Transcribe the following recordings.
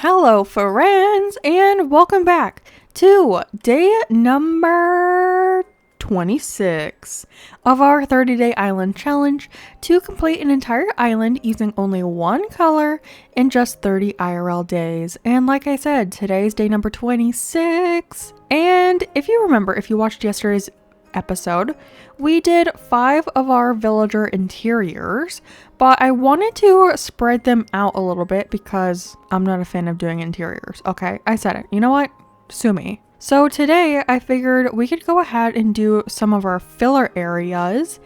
Hello, friends, and welcome back to day number 26 of our 30-day island challenge to complete an entire island using only one color in just 30 IRL days. And like I said, today's day number 26. And if you remember, if you watched yesterday's episode, we did 5 of our villager interiors, but I wanted to spread them out a little bit because I'm not a fan of doing interiors. Okay, I said it. You know what? Sue me. So today I figured we could go ahead and do some of our filler areas,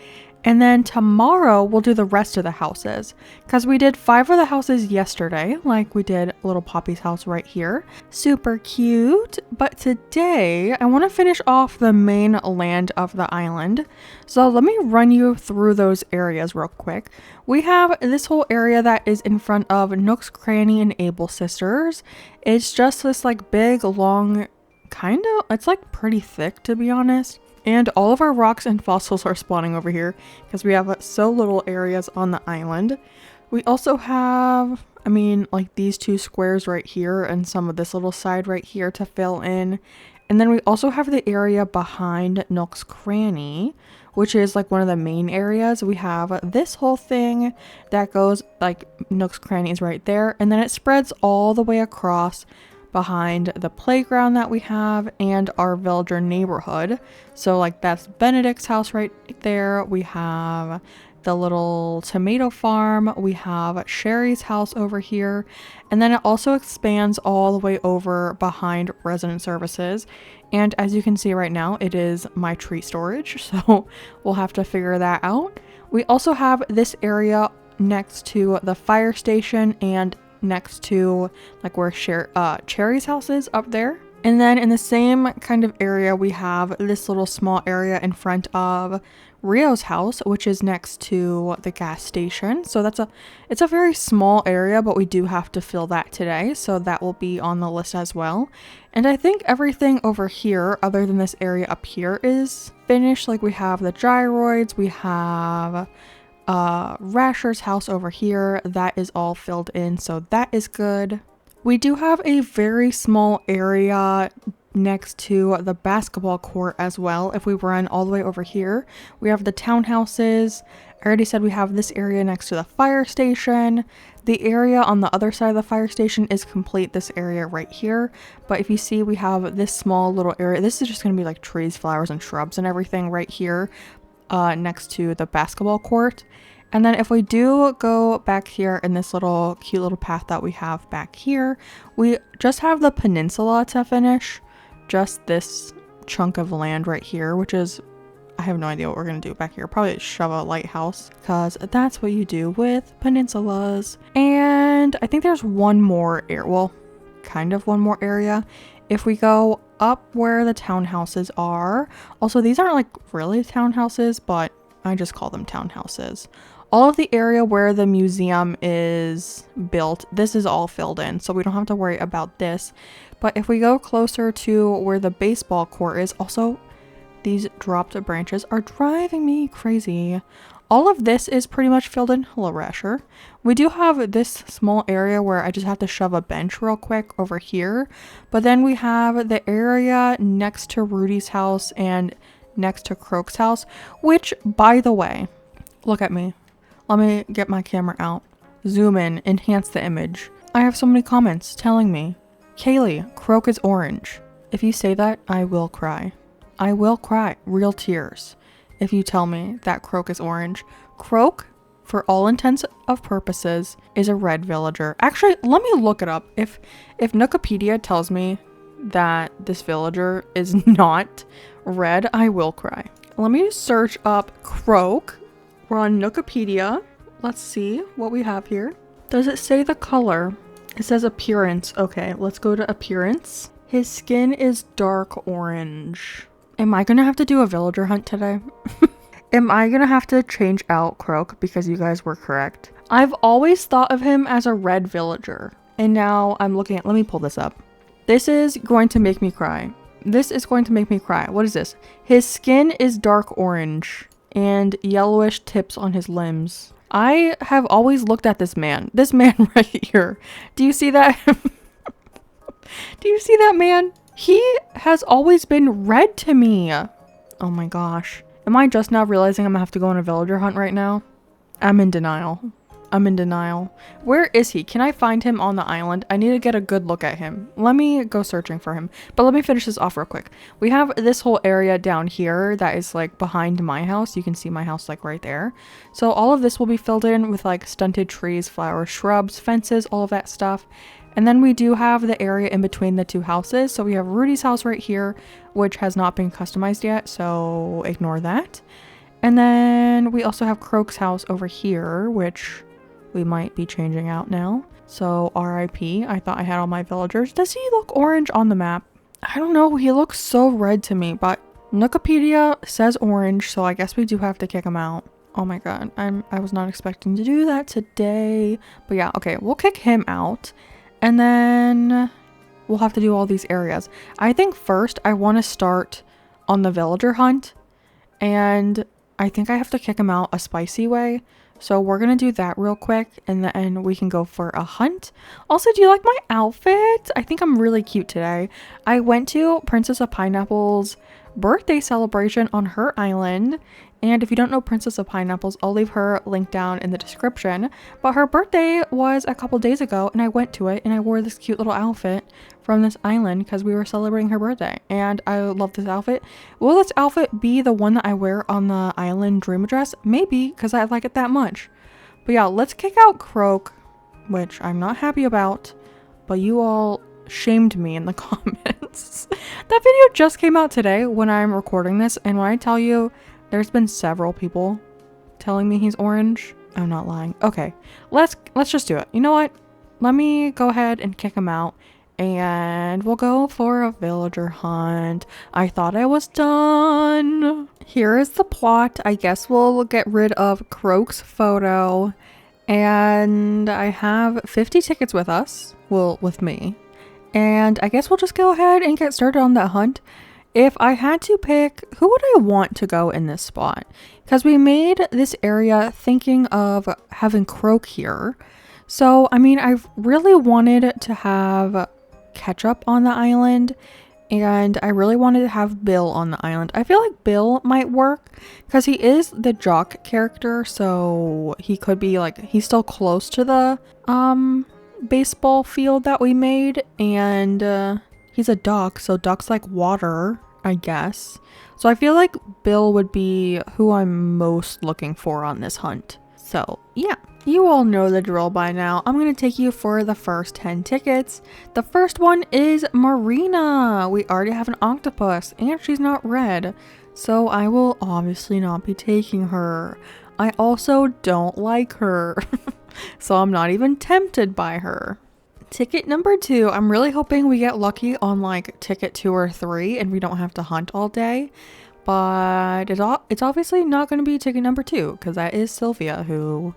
and then tomorrow we'll do the rest of the houses because we did 5 of the houses yesterday, like we did little Poppy's house right here. Super cute. But today I want to finish off the main land of the island. So let me run you through those areas real quick. We have this whole area that is in front of Nook's Cranny and Able Sisters. It's just this like big, long, it's like pretty thick to be honest. And all of our rocks and fossils are spawning over here because we have so little areas on the island. We also have, like these 2 squares right here and some of this little side right here to fill in. And then we also have the area behind Nook's Cranny, which is like one of the main areas. We have this whole thing that goes like Nook's Cranny is right there. And then it spreads all the way across behind the playground that we have and our villager neighborhood. So like that's Benedict's house right there. We have the little tomato farm. We have Sherry's house over here. And then it also expands all the way over behind resident services. And as you can see right now, it is my tree storage. So we'll have to figure that out. We also have this area next to the fire station and next to like where Cherry's house is up there. And then in the same kind of area, we have this little small area in front of Rio's house, which is next to the gas station. So it's a very small area, but we do have to fill that today. So that will be on the list as well. And I think everything over here, other than this area up here, is finished. Like we have the gyroids, we have Rasher's house over here, that is all filled in, so that is good. We do have a very small area next to the basketball court as well. If we run all the way over here, we have the townhouses. I already said we have this area next to the fire station. The area on the other side of the fire station is complete, this area right here. But if you see, we have this small little area. This is just going to be like trees, flowers, and shrubs and everything right here next to the basketball court. And then if we do go back here in this little cute little path that we have back here, we just have the peninsula to finish. Just this chunk of land right here, which is, I have no idea what we're going to do back here. Probably shove a lighthouse because that's what you do with peninsulas. And I think there's one more area, well, kind of one more area. If we go up where the townhouses are, also these aren't like really townhouses, but I just call them townhouses. All of the area where the museum is built, this is all filled in, so we don't have to worry about this. But if we go closer to where the baseball court is, also these dropped branches are driving me crazy. All of this is pretty much filled in. Hello, Rasher. We do have this small area where I just have to shove a bench real quick over here. But then we have the area next to Rudy's house and next to Croak's house, which, by the way, look at me. Let me get my camera out. Zoom in, enhance the image. I have so many comments telling me, Kaylee, Croak is orange. If you say that, I will cry. I will cry. Real tears. If you tell me that Croak is orange. Croak, for all intents of purposes, is a red villager. Actually, let me look it up. If Nookopedia tells me that this villager is not red, I will cry. Let me search up Croak. We're on Nookopedia. Let's see what we have here. Does it say the color? It says appearance. Okay, let's go to appearance. His skin is dark orange. Am I gonna have to do a villager hunt today? Am I gonna have to change out Croak because you guys were correct? I've always thought of him as a red villager. And now I'm looking at, let me pull this up. This is going to make me cry. This is going to make me cry. What is this? His skin is dark orange and yellowish tips on his limbs. I have always looked at this man right here. Do you see that? Do you see that man? He has always been red to me. Oh my gosh. Am I just now realizing I'm gonna have to go on a villager hunt right now? I'm in denial. I'm in denial. Where is he? Can I find him on the island? I need to get a good look at him. Let me go searching for him. But let me finish this off real quick. We have this whole area down here that is like behind my house. You can see my house like right there. So all of this will be filled in with like stunted trees, flowers, shrubs, fences, all of that stuff. And then we do have the area in between the two houses. So we have Rudy's house right here, which has not been customized yet. So ignore that. And then we also have Croak's house over here, which we might be changing out now. So RIP. I thought I had all my villagers. Does he look orange on the map? I don't know. He looks so red to me, but Wikipedia says orange, so I guess we do have to kick him out. Oh my god. I was not expecting to do that today. But yeah, okay. We'll kick him out. And then we'll have to do all these areas. I think first I want to start on the villager hunt. And I think I have to kick him out a spicy way. So we're going to do that real quick and then we can go for a hunt. Also, do you like my outfit? I think I'm really cute today. I went to Princess of Pineapple's birthday celebration on her island. And if you don't know Princess of Pineapples, I'll leave her link down in the description. But her birthday was a couple days ago and I went to it and I wore this cute little outfit from this island because we were celebrating her birthday. And I love this outfit. Will this outfit be the one that I wear on the island dream dress? Maybe, because I like it that much. But yeah, let's kick out Croak, which I'm not happy about. But you all shamed me in the comments. That video just came out today when I'm recording this. And when I tell you, there's been several people telling me he's orange. I'm not lying. Okay, let's just do it. You know what? Let me go ahead and kick him out. And we'll go for a villager hunt. I thought I was done. Here is the plot. I guess we'll get rid of Croak's photo. And I have 50 tickets with us. Well, with me. And I guess we'll just go ahead and get started on that hunt. If I had to pick, who would I want to go in this spot? Because we made this area thinking of having Croak here. So, I mean, I really wanted to have Ketchup on the island. And I really wanted to have Bill on the island. I feel like Bill might work because he is the jock character. So he could be like, he's still close to the baseball field that we made. And he's a duck, so ducks like water, I guess. So I feel like Bill would be who I'm most looking for on this hunt. So yeah, you all know the drill by now. I'm going to take you for the first 10 tickets. The first one is Marina. We already have an octopus and she's not red. So I will obviously not be taking her. I also don't like her. So I'm not even tempted by her. Ticket number 2, I'm really hoping we get lucky on like ticket 2 or 3 and we don't have to hunt all day. But it's obviously not going to be ticket number 2 because that is Sylvia, who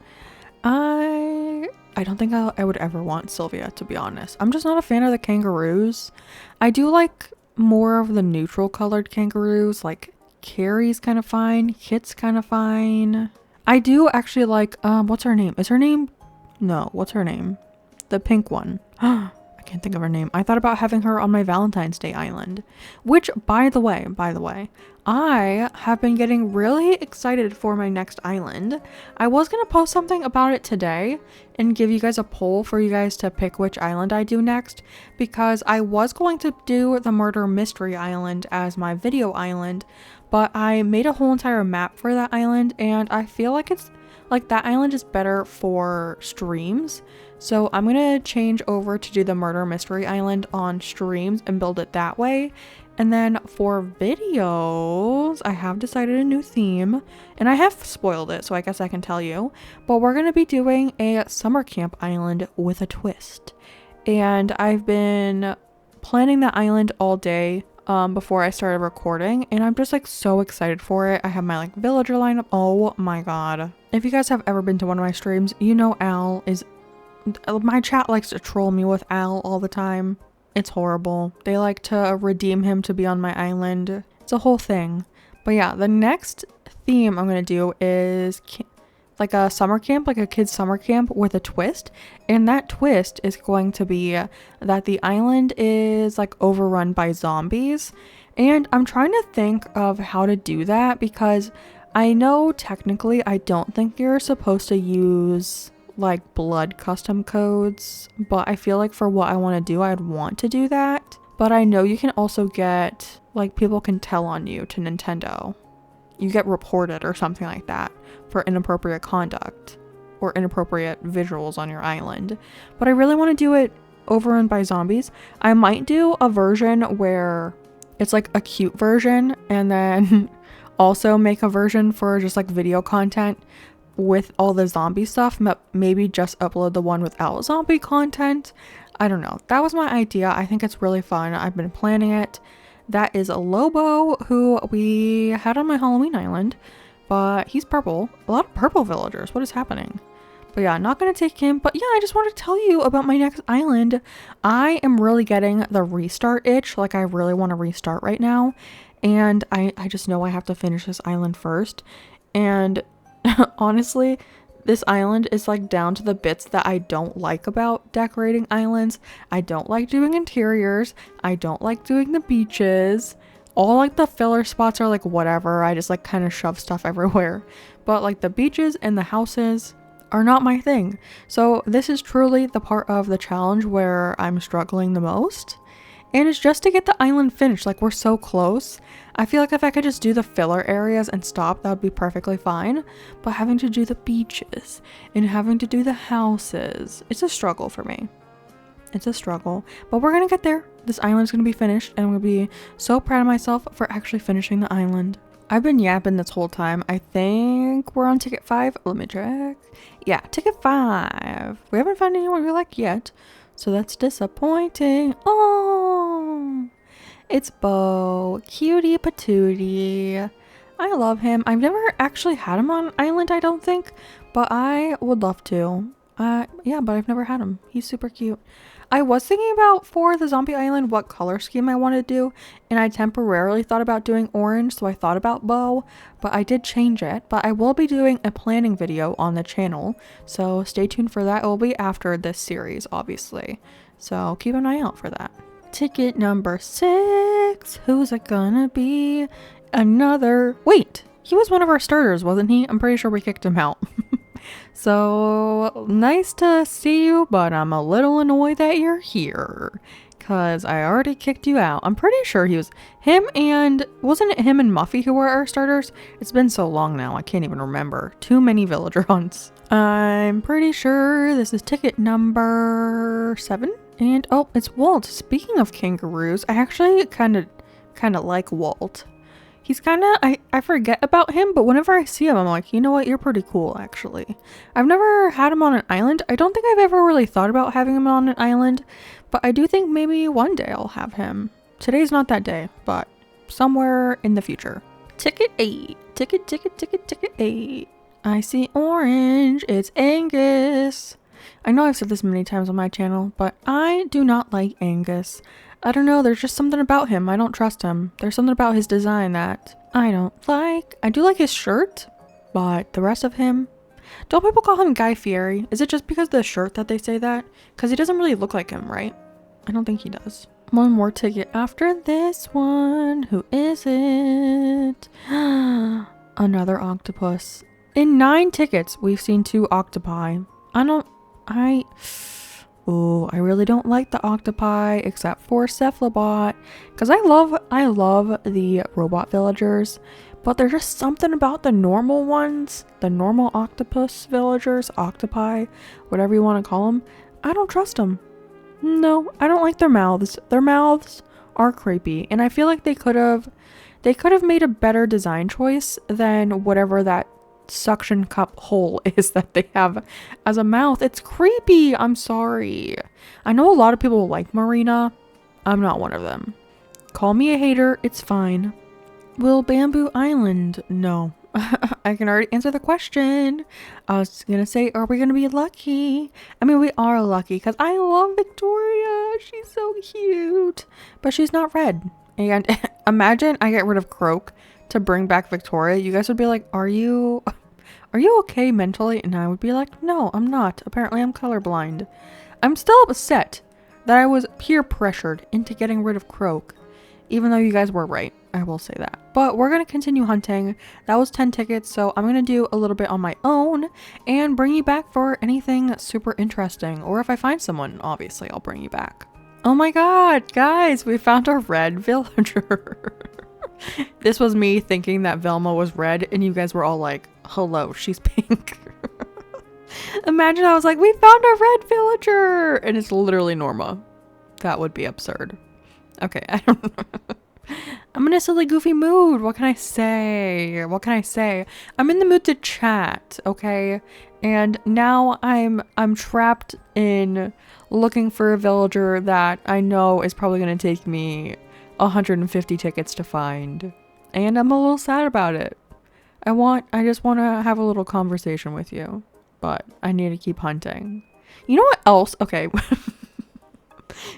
I don't think I would ever want Sylvia, to be honest. I'm just not a fan of the kangaroos. I do like more of the neutral colored kangaroos, like Carrie's kind of fine, Kit's kind of fine. I do actually like, what's her name? Is her name? No, what's her name? The pink one. I can't think of her name. I thought about having her on my Valentine's Day island, which by the way, I have been getting really excited for my next island. I was going to post something about it today and give you guys a poll for you guys to pick which island I do next, because I was going to do the murder mystery island as my video island, but I made a whole entire map for that island and I feel like it's like that island is better for streams. So I'm going to change over to do the murder mystery island on streams and build it that way. And then for videos, I have decided a new theme and I have spoiled it, so I guess I can tell you, but we're going to be doing a summer camp island with a twist. And I've been planning that island all day before I started recording, and I'm just like so excited for it. I have my like villager lineup. Oh my god. If you guys have ever been to one of my streams, you know Al is, my chat likes to troll me with Al all the time. It's horrible. They like to redeem him to be on my island. It's a whole thing. But yeah, the next theme I'm going to do is like a summer camp, like a kid's summer camp with a twist. And that twist is going to be that the island is like overrun by zombies. And I'm trying to think of how to do that, because I know technically I don't think you're supposed to use like blood custom codes, but I feel like for what I want to do, I'd want to do that. But I know you can also get, like, people can tell on you to Nintendo. You get reported or something like that for inappropriate conduct or inappropriate visuals on your island. But I really want to do it overrun by zombies. I might do a version where it's like a cute version, and then also make a version for just like video content with all the zombie stuff. Maybe just upload the one without zombie content. I don't know. That was my idea. I think it's really fun. I've been planning it. That is a Lobo, who we had on my Halloween island, but he's purple. A lot of purple villagers. What is happening? But yeah, not going to take him. But yeah, I just want to tell you about my next island. I am really getting the restart itch. Like, I really want to restart right now. And I just know I have to finish this island first. And honestly, this island is like down to the bits that I don't like about decorating islands. I don't like doing interiors. I don't like doing the beaches. All like the filler spots are like whatever. I just like kind of shove stuff everywhere. But like the beaches and the houses are not my thing. So this is truly the part of the challenge where I'm struggling the most. And it's just to get the island finished. Like, we're so close. I feel like if I could just do the filler areas and stop, that would be perfectly fine. But having to do the beaches and having to do the houses, it's a struggle for me. It's a struggle. But we're going to get there. This island's going to be finished, and I'm going to be so proud of myself for actually finishing the island. I've been yapping this whole time. I think we're on ticket 5. Let me check. Yeah, ticket 5. We haven't found anyone we like yet. So that's disappointing. Oh, it's Bo. Cutie patootie. I love him. I've never actually had him on an island, I don't think, but I would love to. Yeah, but I've never had him. He's super cute. I was thinking about, for the zombie island, what color scheme I wanted to do, and I temporarily thought about doing orange, so I thought about Bo, but I did change it. But I will be doing a planning video on the channel, so stay tuned for that. It will be after this series, obviously, so keep an eye out for that. Ticket number 6. Who's it gonna be? Another... Wait, he was one of our starters, wasn't he? I'm pretty sure we kicked him out. So nice to see you, but I'm a little annoyed that you're here, because I already kicked you out. I'm pretty sure he was him, and wasn't it him and Muffy who were our starters? It's been so long now, I can't even remember. Too many villager hunts. I'm pretty sure this is ticket number 7. And oh, it's Walt. Speaking of kangaroos, I actually kind of like Walt. He's kind of, I forget about him, but whenever I see him, I'm like, you know what, you're pretty cool, actually. I've never had him on an island. I don't think I've ever really thought about having him on an island, but I do think maybe one day I'll have him. Today's not that day, but somewhere in the future. Ticket 8. Ticket 8. I see orange. It's Angus. I know I've said this many times on my channel, but I do not like Angus. I don't know, there's just something about him. I don't trust him. There's something about his design that I don't like. I do like his shirt, but the rest of him... Don't people call him Guy Fieri? Is it just because of the shirt that they say that? Because he doesn't really look like him, right? I don't think he does. One more ticket after this one. Who is it? Another octopus. In 9 tickets, we've seen 2 octopi. Oh, I really don't like the octopi except for Cephalobot, because I love the robot villagers, but there's just something about the normal ones, the normal octopus villagers, octopi, whatever you want to call them. I don't trust them. No, I don't like their mouths. Their mouths are creepy, and I feel like they could have made a better design choice than whatever that suction cup hole is that they have as a mouth. It's creepy. I'm sorry. I know a lot of people like Marina. I'm not one of them. Call me a hater. It's fine. Will Bamboo Island? No. I can already answer the question. I was gonna say, are we gonna be lucky? I mean, we are lucky because I love Victoria. She's so cute. But she's not red. And imagine I get rid of Croak to bring back Victoria. You guys would be like, are you are you okay mentally? And I would be like, no, I'm not. Apparently I'm colorblind. I'm still upset that I was peer pressured into getting rid of Croak, even though you guys were right. I will say that. But we're going to continue hunting. That was 10 tickets, so I'm going to do a little bit on my own and bring you back for anything super interesting. Or if I find someone, obviously, I'll bring you back. Oh my god, guys, we found a red villager. This was me thinking that Velma was red, and you guys were all like, hello, she's pink. Imagine I was like, we found a red villager, and it's literally Norma. That would be absurd. Okay, I don't know. I'm in a silly, goofy mood. What can I say? What can I say? I'm in the mood to chat, okay? And now I'm trapped in looking for a villager that I know is probably going to take me 150 tickets to find. And I'm a little sad about it. I just want to have a little conversation with you. But I need to keep hunting. You know what else? Okay.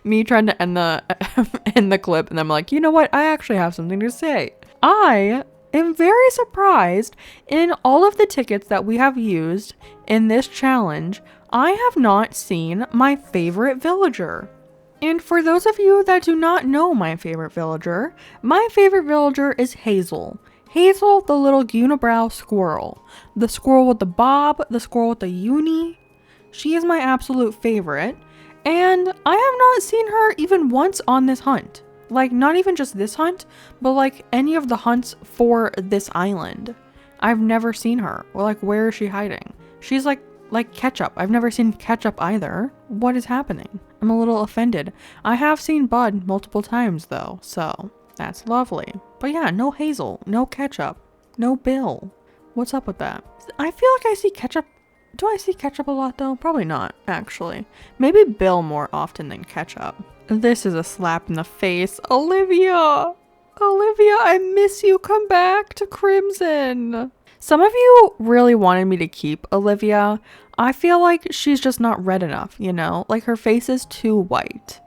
Me trying to end the clip, and I'm like, you know what? I actually have something to say. I am very surprised in all of the tickets that we have used in this challenge. I have not seen my favorite villager. And for those of you that do not know my favorite villager is Hazel. Hazel, the little unibrow squirrel. The squirrel with the bob, the squirrel with the uni. She is my absolute favorite. And I have not seen her even once on this hunt. Like, not even just this hunt, but like any of the hunts for this island. I've never seen her. Or like, where is she hiding? She's like Ketchup. I've never seen Ketchup either. What is happening? I'm a little offended. I have seen Bud multiple times though, so that's lovely. But yeah, no Hazel, no Ketchup, no Bill. What's up with that? I feel like I see Ketchup. Do I see Ketchup a lot though? Probably not, actually. Maybe Bill more often than Ketchup. This is a slap in the face. Olivia! Olivia, I miss you. Come back to Crimson. Some of you really wanted me to keep Olivia. I feel like she's just not red enough, you know? Like, her face is too white.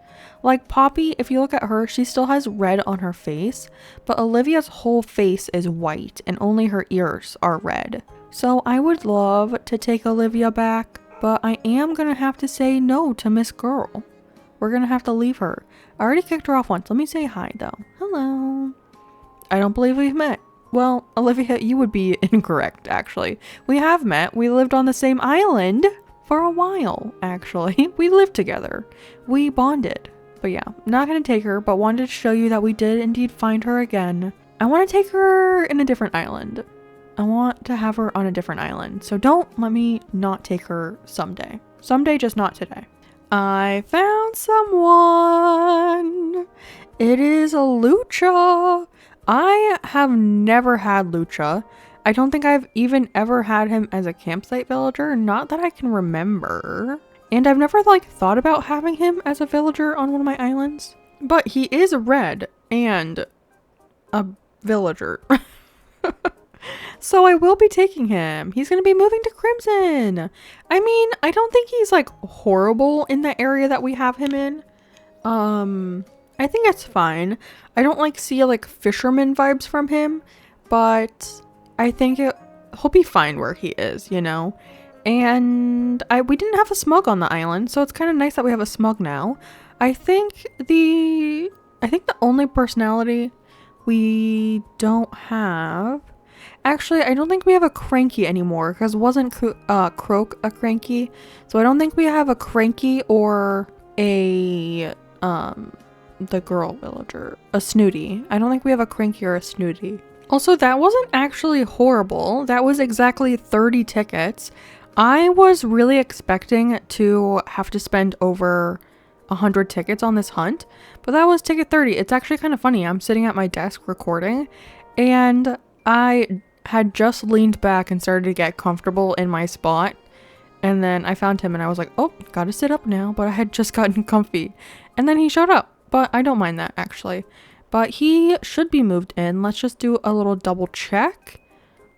Like Poppy, if you look at her, she still has red on her face, but Olivia's whole face is white and only her ears are red. So I would love to take Olivia back, but I am gonna have to say no to Miss Girl. We're gonna have to leave her. I already kicked her off once. Let me say hi though. Hello. I don't believe we've met. Well, Olivia, you would be incorrect actually. We have met. We lived on the same island for a while actually. We lived together. We bonded. But yeah, not gonna take her, but wanted to show you that we did indeed find her again. I want to take her in a different island. I want to have her on a different island. So don't let me not take her someday. Someday, just not today. I found someone. It is a Lucha. I have never had Lucha. I don't think I've even ever had him as a campsite villager. Not that I can remember. And I've never like thought about having him as a villager on one of my islands. But he is red and a villager. So I will be taking him. He's going to be moving to Crimson. I mean, I don't think he's like horrible in the area that we have him in. I think it's fine. I don't like see like fisherman vibes from him, but I think he'll be fine where he is, you know? And we didn't have a smug on the island, so it's kind of nice that we have a smug now. I think the only personality we don't have... Actually, I don't think we have a cranky anymore, because wasn't Croak a cranky? So I don't think we have a cranky or a, the girl villager, a snooty. I don't think we have a cranky or a snooty. Also, that wasn't actually horrible. That was exactly 30 tickets. I was really expecting to have to spend over 100 tickets on this hunt, but that was ticket 30. It's actually kind of funny. I'm sitting at my desk recording, and I had just leaned back and started to get comfortable in my spot, and then I found him and I was like, oh, gotta sit up now, but I had just gotten comfy, and then he showed up. But I don't mind that actually, but he should be moved in. Let's just do a little double check.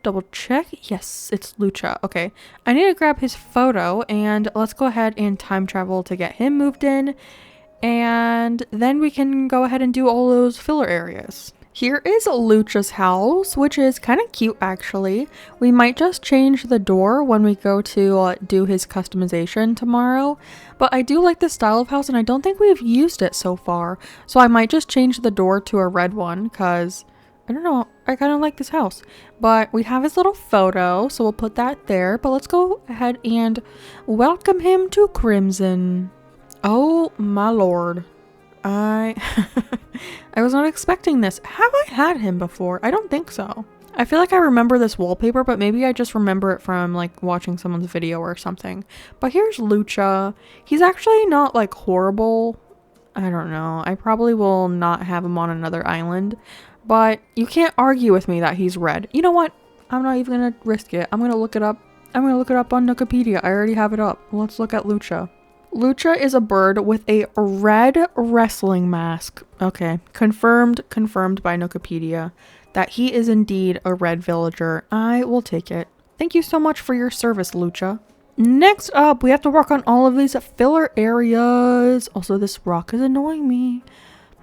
Yes, it's Lucha. Okay, I need to grab his photo, and let's go ahead and time travel to get him moved in, and then we can go ahead and do all those filler areas. Here is Lucha's house, which is kind of cute actually. We might just change the door when we go to do his customization tomorrow. But I do like this style of house and I don't think we've used it so far. So I might just change the door to a red one because, I don't know, I kind of like this house. But we have his little photo, so we'll put that there. But let's go ahead and welcome him to Crimson. Oh my lord. I was not expecting this. Have I had him before? I don't think so. I feel like I remember this wallpaper, but maybe I just remember it from like watching someone's video or something. But here's Lucha. He's actually not like horrible. I don't know. I probably will not have him on another island, but you can't argue with me that he's red. You know what? I'm not even gonna risk it. I'm gonna look it up. I'm gonna look it up on Wikipedia. I already have it up. Let's look at Lucha. Lucha is a bird with a red wrestling mask. Okay, confirmed by Wikipedia that he is indeed a red villager. I will take it. Thank you so much for your service, Lucha. Next up, we have to work on all of these filler areas. Also, this rock is annoying me.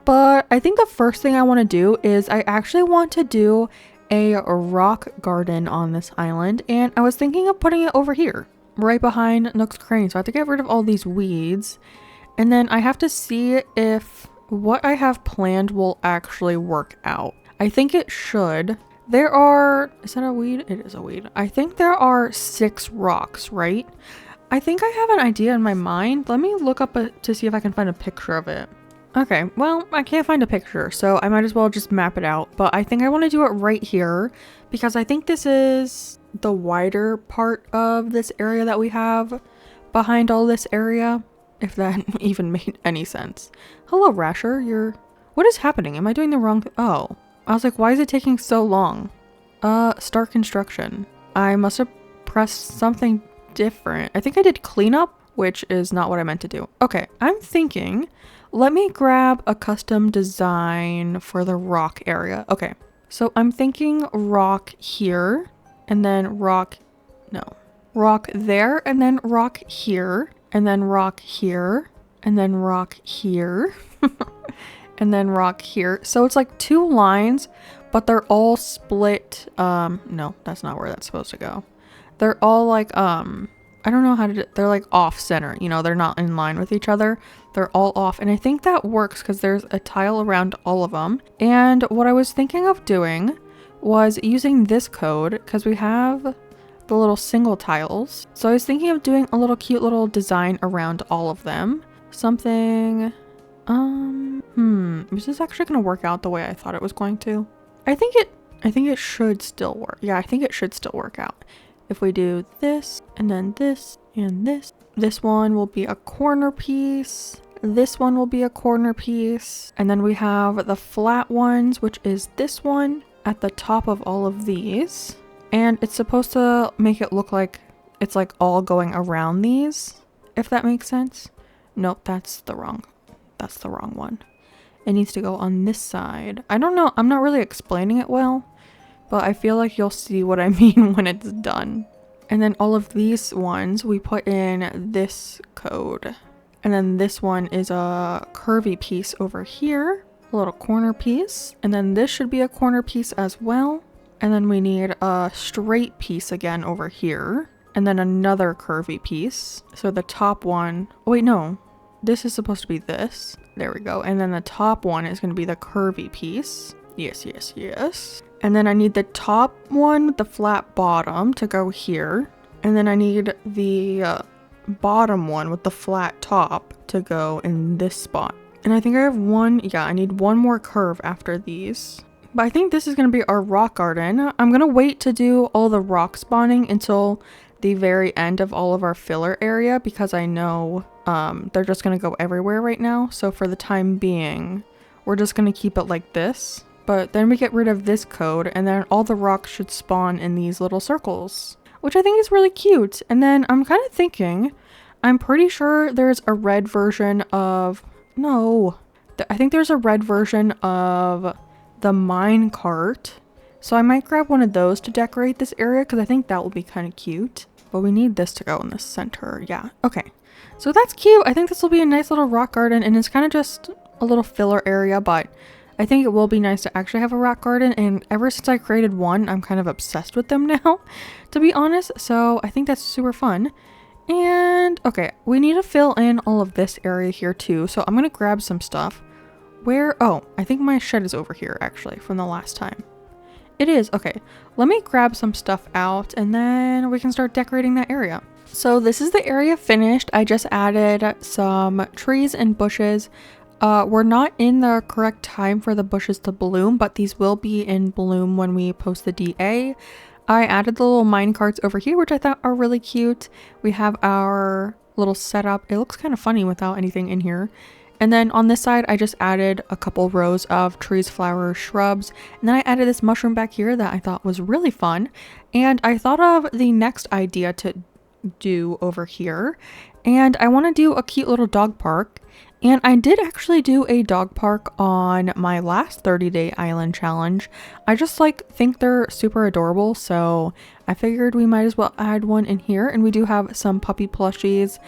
But I think the first thing I want to do is I actually want to do a rock garden on this island. And I was thinking of putting it over here, right behind Nook's Cranny. So I have to get rid of all these weeds. And then I have to see if what I have planned will actually work out. I think it should. There are, is that a weed? It is a weed. I think there are 6 rocks, right? I think I have an idea in my mind. Let me look up to see if I can find a picture of it. Okay, well, I can't find a picture, so I might as well just map it out. But I think I want to do it right here because I think this is the wider part of this area that we have behind all this area, if that even made any sense. Hello, Rasher, what is happening? Am I doing the wrong Oh, I was like, why is it taking so long? Start construction. I must have pressed something different. I think I did cleanup, which is not what I meant to do. Okay, I'm thinking, let me grab a custom design for the rock area. Okay, so I'm thinking rock here, and then rock there, and then rock here, and then rock here, and then rock here, and then rock here. So it's like 2 lines, but they're all split. No, that's not where that's supposed to go. They're all like, I don't know how to do, they're like off center, you know, they're not in line with each other. They're all off. And I think that works because there's a tile around all of them. And what I was thinking of doing was using this code because we have the little single tiles. So I was thinking of doing a little cute little design around all of them. Something, is this actually going to work out the way I thought it was going to? I think it should still work. Yeah, I think it should still work out. If we do this, and then this, and this one will be a corner piece. This one will be a corner piece. And then we have the flat ones, which is this one at the top of all of these. And it's supposed to make it look like it's like all going around these, if that makes sense. Nope, that's the wrong one. It needs to go on this side. I don't know, I'm not really explaining it well, but I feel like you'll see what I mean when it's done. And then all of these ones, we put in this code. And then this one is a curvy piece over here, a little corner piece. And then this should be a corner piece as well. And then we need a straight piece again over here. And then another curvy piece. So the top one, oh wait, no, this is supposed to be this. There we go. And then the top one is going to be the curvy piece. Yes, yes, yes. And then I need the top one with the flat bottom to go here. And then I need the bottom one with the flat top to go in this spot. And I think I have I need one more curve after these. But I think this is going to be our rock garden. I'm going to wait to do all the rock spawning until the very end of all of our filler area because I know they're just going to go everywhere right now. So for the time being, we're just going to keep it like this. But then we get rid of this code and then all the rocks should spawn in these little circles, which I think is really cute. And then I'm kind of thinking, I'm pretty sure there's a red version of, I think there's a red version of the mine cart. So I might grab one of those to decorate this area because I think that will be kind of cute. But we need this to go in the center. Yeah, okay. So that's cute. I think this will be a nice little rock garden and it's kind of just a little filler area, but I think it will be nice to actually have a rock garden, and ever since I created one, I'm kind of obsessed with them now, to be honest. So I think that's super fun. And okay, we need to fill in all of this area here too. So I'm gonna grab some stuff. Oh, I think my shed is over here actually from the last time. It is. Okay, let me grab some stuff out and then we can start decorating that area. So this is the area finished. I just added some trees and bushes. We're not in the correct time for the bushes to bloom, but these will be in bloom when we post the DA. I added the little mine carts over here, which I thought are really cute. We have our little setup. It looks kind of funny without anything in here. And then on this side, I just added a couple rows of trees, flowers, shrubs. And then I added this mushroom back here that I thought was really fun. And I thought of the next idea to do over here. And I want to do a cute little dog park. And I did actually do a dog park on my last 30-day island challenge. I just think they're super adorable, so I figured we might as well add one in here. And we do have some puppy plushies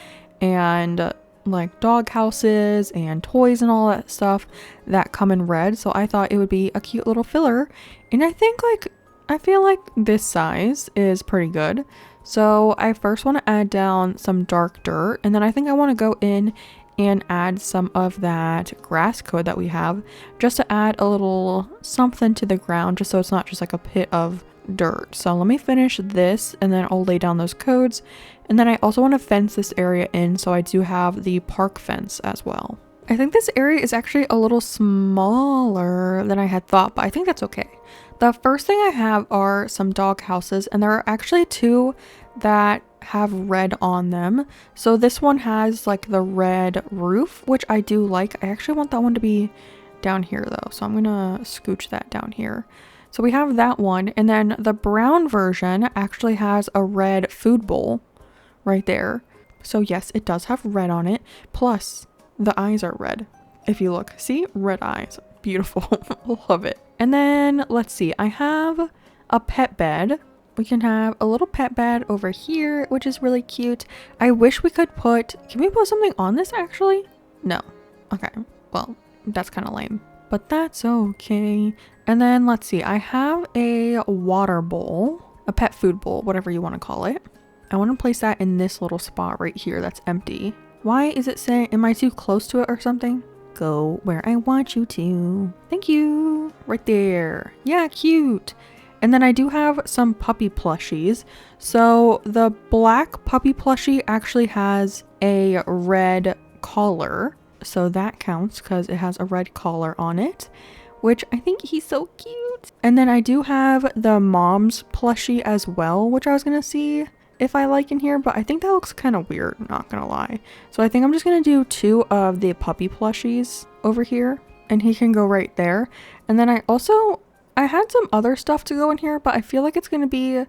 and like dog houses and toys and all that stuff that come in red. So I thought it would be a cute little filler. And I think I feel like this size is pretty good. So I first want to add down some dark dirt, and then I think I want to go in and add some of that grass code that we have just to add a little something to the ground, just so it's not just like a pit of dirt. So let me finish this and then I'll lay down those codes. And then I also want to fence this area in, so I do have the park fence as well. I think this area is actually a little smaller than I had thought, but I think that's okay. The first thing I have are some dog houses, and there are actually two that have red on them. So this one has like the red roof, which I do like. I actually want that one to be down here though, so I'm gonna scooch that down here. So we have that one, and then the brown version actually has a red food bowl right there. So yes, it does have red on it, plus the eyes are red. If you look, see, red eyes, beautiful. Love it. And then let's see, I have a pet bed. We can have a little pet bed over here, which is really cute. I wish we could can we put something on this actually? No. Okay, well, that's kind of lame, but that's okay. And then let's see, I have a water bowl, a pet food bowl, whatever you want to call it. I want to place that in this little spot right here that's empty. Why is it saying, am I too close to it or something? Go where I want you to. Thank you. Right there. Yeah, cute. And then I do have some puppy plushies. So the black puppy plushie actually has a red collar. So that counts because it has a red collar on it, which I think he's so cute. And then I do have the mom's plushie as well, which I was going to see if I like in here, but I think that looks kind of weird, not gonna lie. So I think I'm just gonna do two of the puppy plushies over here, and he can go right there. And then I had some other stuff to go in here, but I feel like it's gonna be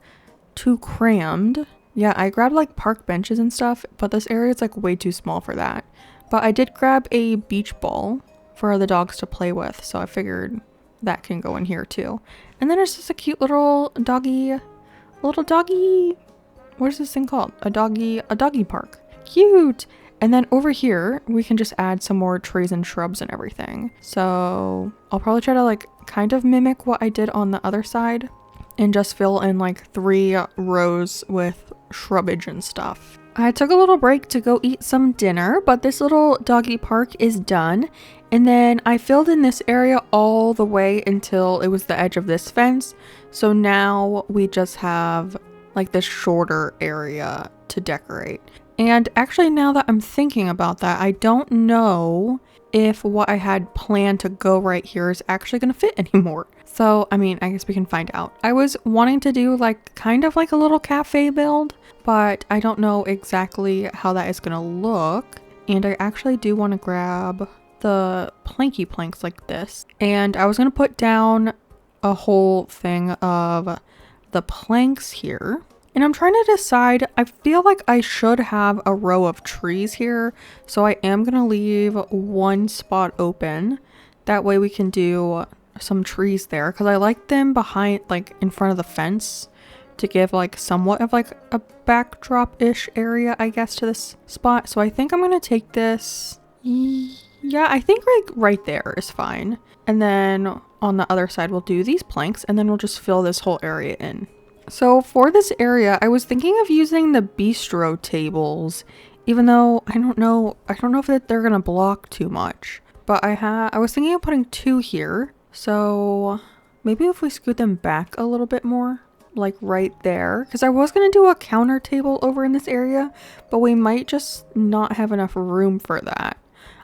too crammed. Yeah, I grabbed like park benches and stuff, but this area is like way too small for that. But I did grab a beach ball for the dogs to play with, so I figured that can go in here too. And then there's just a cute little doggy, what is this thing called? A doggy park. Cute. And then over here, we can just add some more trees and shrubs and everything. So I'll probably try to like kind of mimic what I did on the other side and just fill in like 3 rows with shrubbage and stuff. I took a little break to go eat some dinner, but this little doggy park is done. And then I filled in this area all the way until it was the edge of this fence. So now we just have like this shorter area to decorate. And actually, now that I'm thinking about that, I don't know if what I had planned to go right here is actually going to fit anymore. So, I mean, I guess we can find out. I was wanting to do like kind of like a little cafe build, but I don't know exactly how that is going to look. And I actually do want to grab the planky planks like this. And I was going to put down a whole thing of the planks here, and I'm trying to decide. I feel like I should have a row of trees here, so I am gonna leave one spot open. That way we can do some trees there, because I like them behind, like in front of the fence, to give like somewhat of like a backdrop-ish area, I guess, to this spot. So I think I'm gonna take this, Yeah, I think like right there is fine. And then on the other side, we'll do these planks and then we'll just fill this whole area in. So for this area, I was thinking of using the bistro tables, even though I don't know if that they're gonna block too much. But I was thinking of putting 2 here. So maybe if we scoot them back a little bit more, like right there, because I was gonna do a counter table over in this area, but we might just not have enough room for that.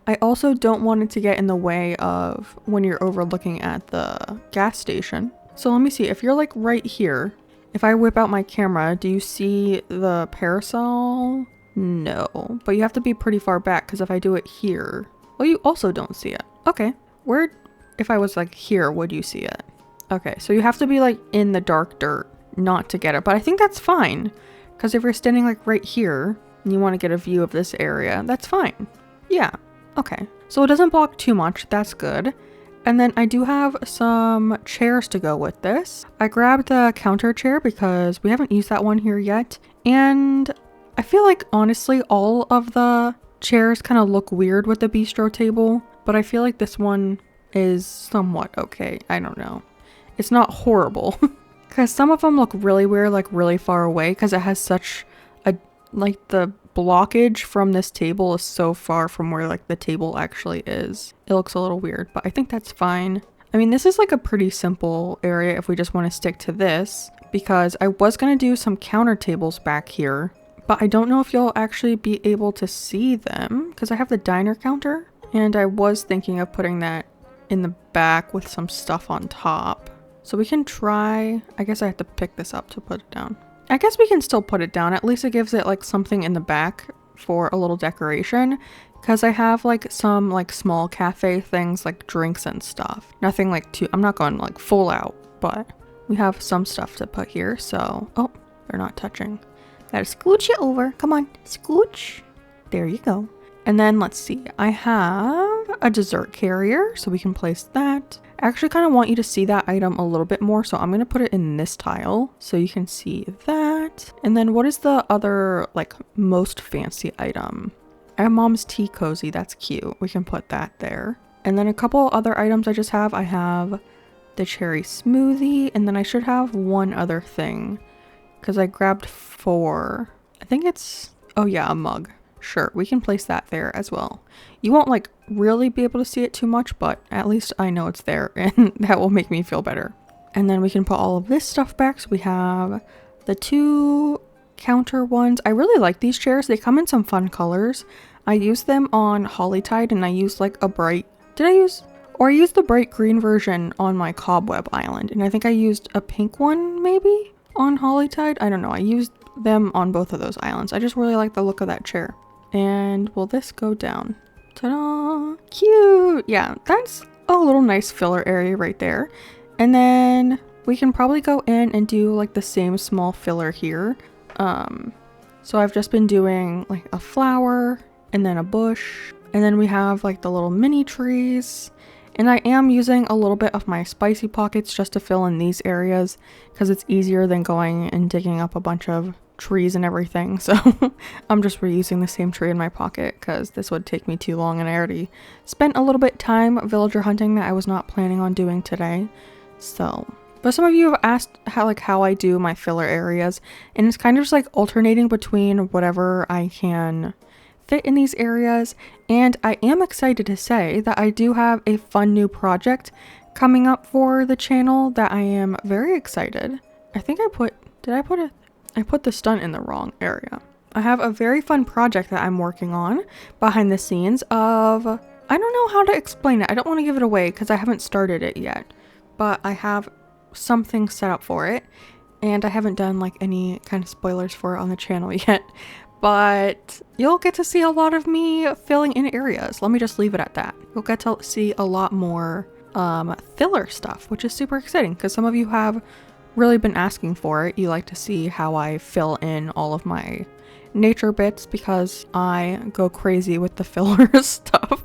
I also don't want it to get in the way of when you're overlooking at the gas station. So let me see, if you're like right here, if I whip out my camera, do you see the parasol? No, but you have to be pretty far back because if I do it here, well, you also don't see it. Okay, where, if I was like here, would you see it? Okay, so you have to be like in the dark dirt not to get it, but I think that's fine because if you're standing like right here and you want to get a view of this area, that's fine. Yeah, okay. So it doesn't block too much, that's good. And then I do have some chairs to go with this. I grabbed the counter chair because we haven't used that one here yet. And I feel like honestly, all of the chairs kind of look weird with the bistro table, but I feel like this one is somewhat okay. I don't know. It's not horrible because some of them look really weird, like really far away because it has such a, like the blockage from this table is so far from where like the table actually is. It looks a little weird, but I think that's fine. I mean, this is like a pretty simple area if we just want to stick to this, because I was going to do some counter tables back here, but I don't know if you'll actually be able to see them because I have the diner counter and I was thinking of putting that in the back with some stuff on top. So we can try, I guess I have to pick this up to put it down. I guess we can still put it down. At least it gives it like something in the back for a little decoration, because I have like some like small cafe things like drinks and stuff. Nothing like too, I'm not going like full out, but we have some stuff to put here. So, oh, they're not touching. Gotta scooch it over. Come on, scooch. There you go. And then let's see, I have a dessert carrier, so we can place that. I actually kind of want you to see that item a little bit more, so I'm going to put it in this tile so you can see that. And then what is the other like most fancy item? I have Mom's tea cozy, that's cute. We can put that there. And then a couple other items I have the cherry smoothie, and then I should have one other thing because I grabbed 4. I think it's, oh yeah, a mug. Sure, we can place that there as well. You won't like really be able to see it too much, but at least I know it's there and that will make me feel better. And then we can put all of this stuff back. So we have the 2 counter ones. I really like these chairs. They come in some fun colors. I used them on Hollytide and I used like a bright, I used the bright green version on my cobweb island. And I think I used a pink one maybe on Hollytide. I don't know. I used them on both of those islands. I just really like the look of that chair. And will this go down? Ta-da! Cute! Yeah, that's a little nice filler area right there. And then we can probably go in and do like the same small filler here. So I've just been doing like a flower and then a bush. And then we have like the little mini trees. And I am using a little bit of my spicy pockets just to fill in these areas because it's easier than going and digging up a bunch of trees and everything. So I'm just reusing the same tree in my pocket because this would take me too long and I already spent a little bit time villager hunting that I was not planning on doing today. So, but some of you have asked how I do my filler areas, and it's kind of just like alternating between whatever I can fit in these areas. And I am excited to say that I do have a fun new project coming up for the channel that I am very excited. I think I put the stunt in the wrong area. I have a very fun project that I'm working on behind the scenes of, I don't know how to explain it. I don't want to give it away because I haven't started it yet, but I have something set up for it and I haven't done like any kind of spoilers for it on the channel yet, but you'll get to see a lot of me filling in areas. Let me just leave it at that. You'll get to see a lot more filler stuff, which is super exciting because some of you have really been asking for it. You like to see how I fill in all of my nature bits because I go crazy with the filler stuff,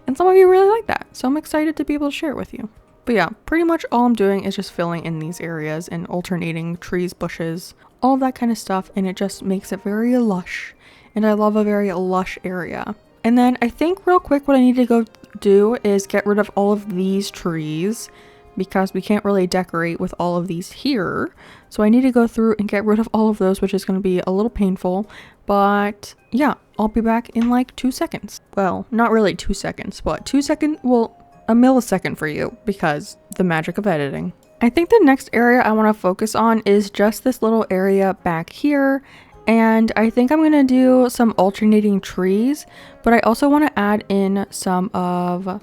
and some of you really like that, so I'm excited to be able to share it with you. But yeah, pretty much all I'm doing is just filling in these areas and alternating trees, bushes, all of that kind of stuff, and it just makes it very lush, and I love a very lush area. And then I think real quick what I need to go do is get rid of all of these trees because we can't really decorate with all of these here. So I need to go through and get rid of all of those, which is going to be a little painful. But yeah, I'll be back in like 2 seconds. Well, not really 2 seconds, but 2 seconds, well, a millisecond for you because the magic of editing. I think the next area I want to focus on is just this little area back here. And I think I'm going to do some alternating trees, but I also want to add in some of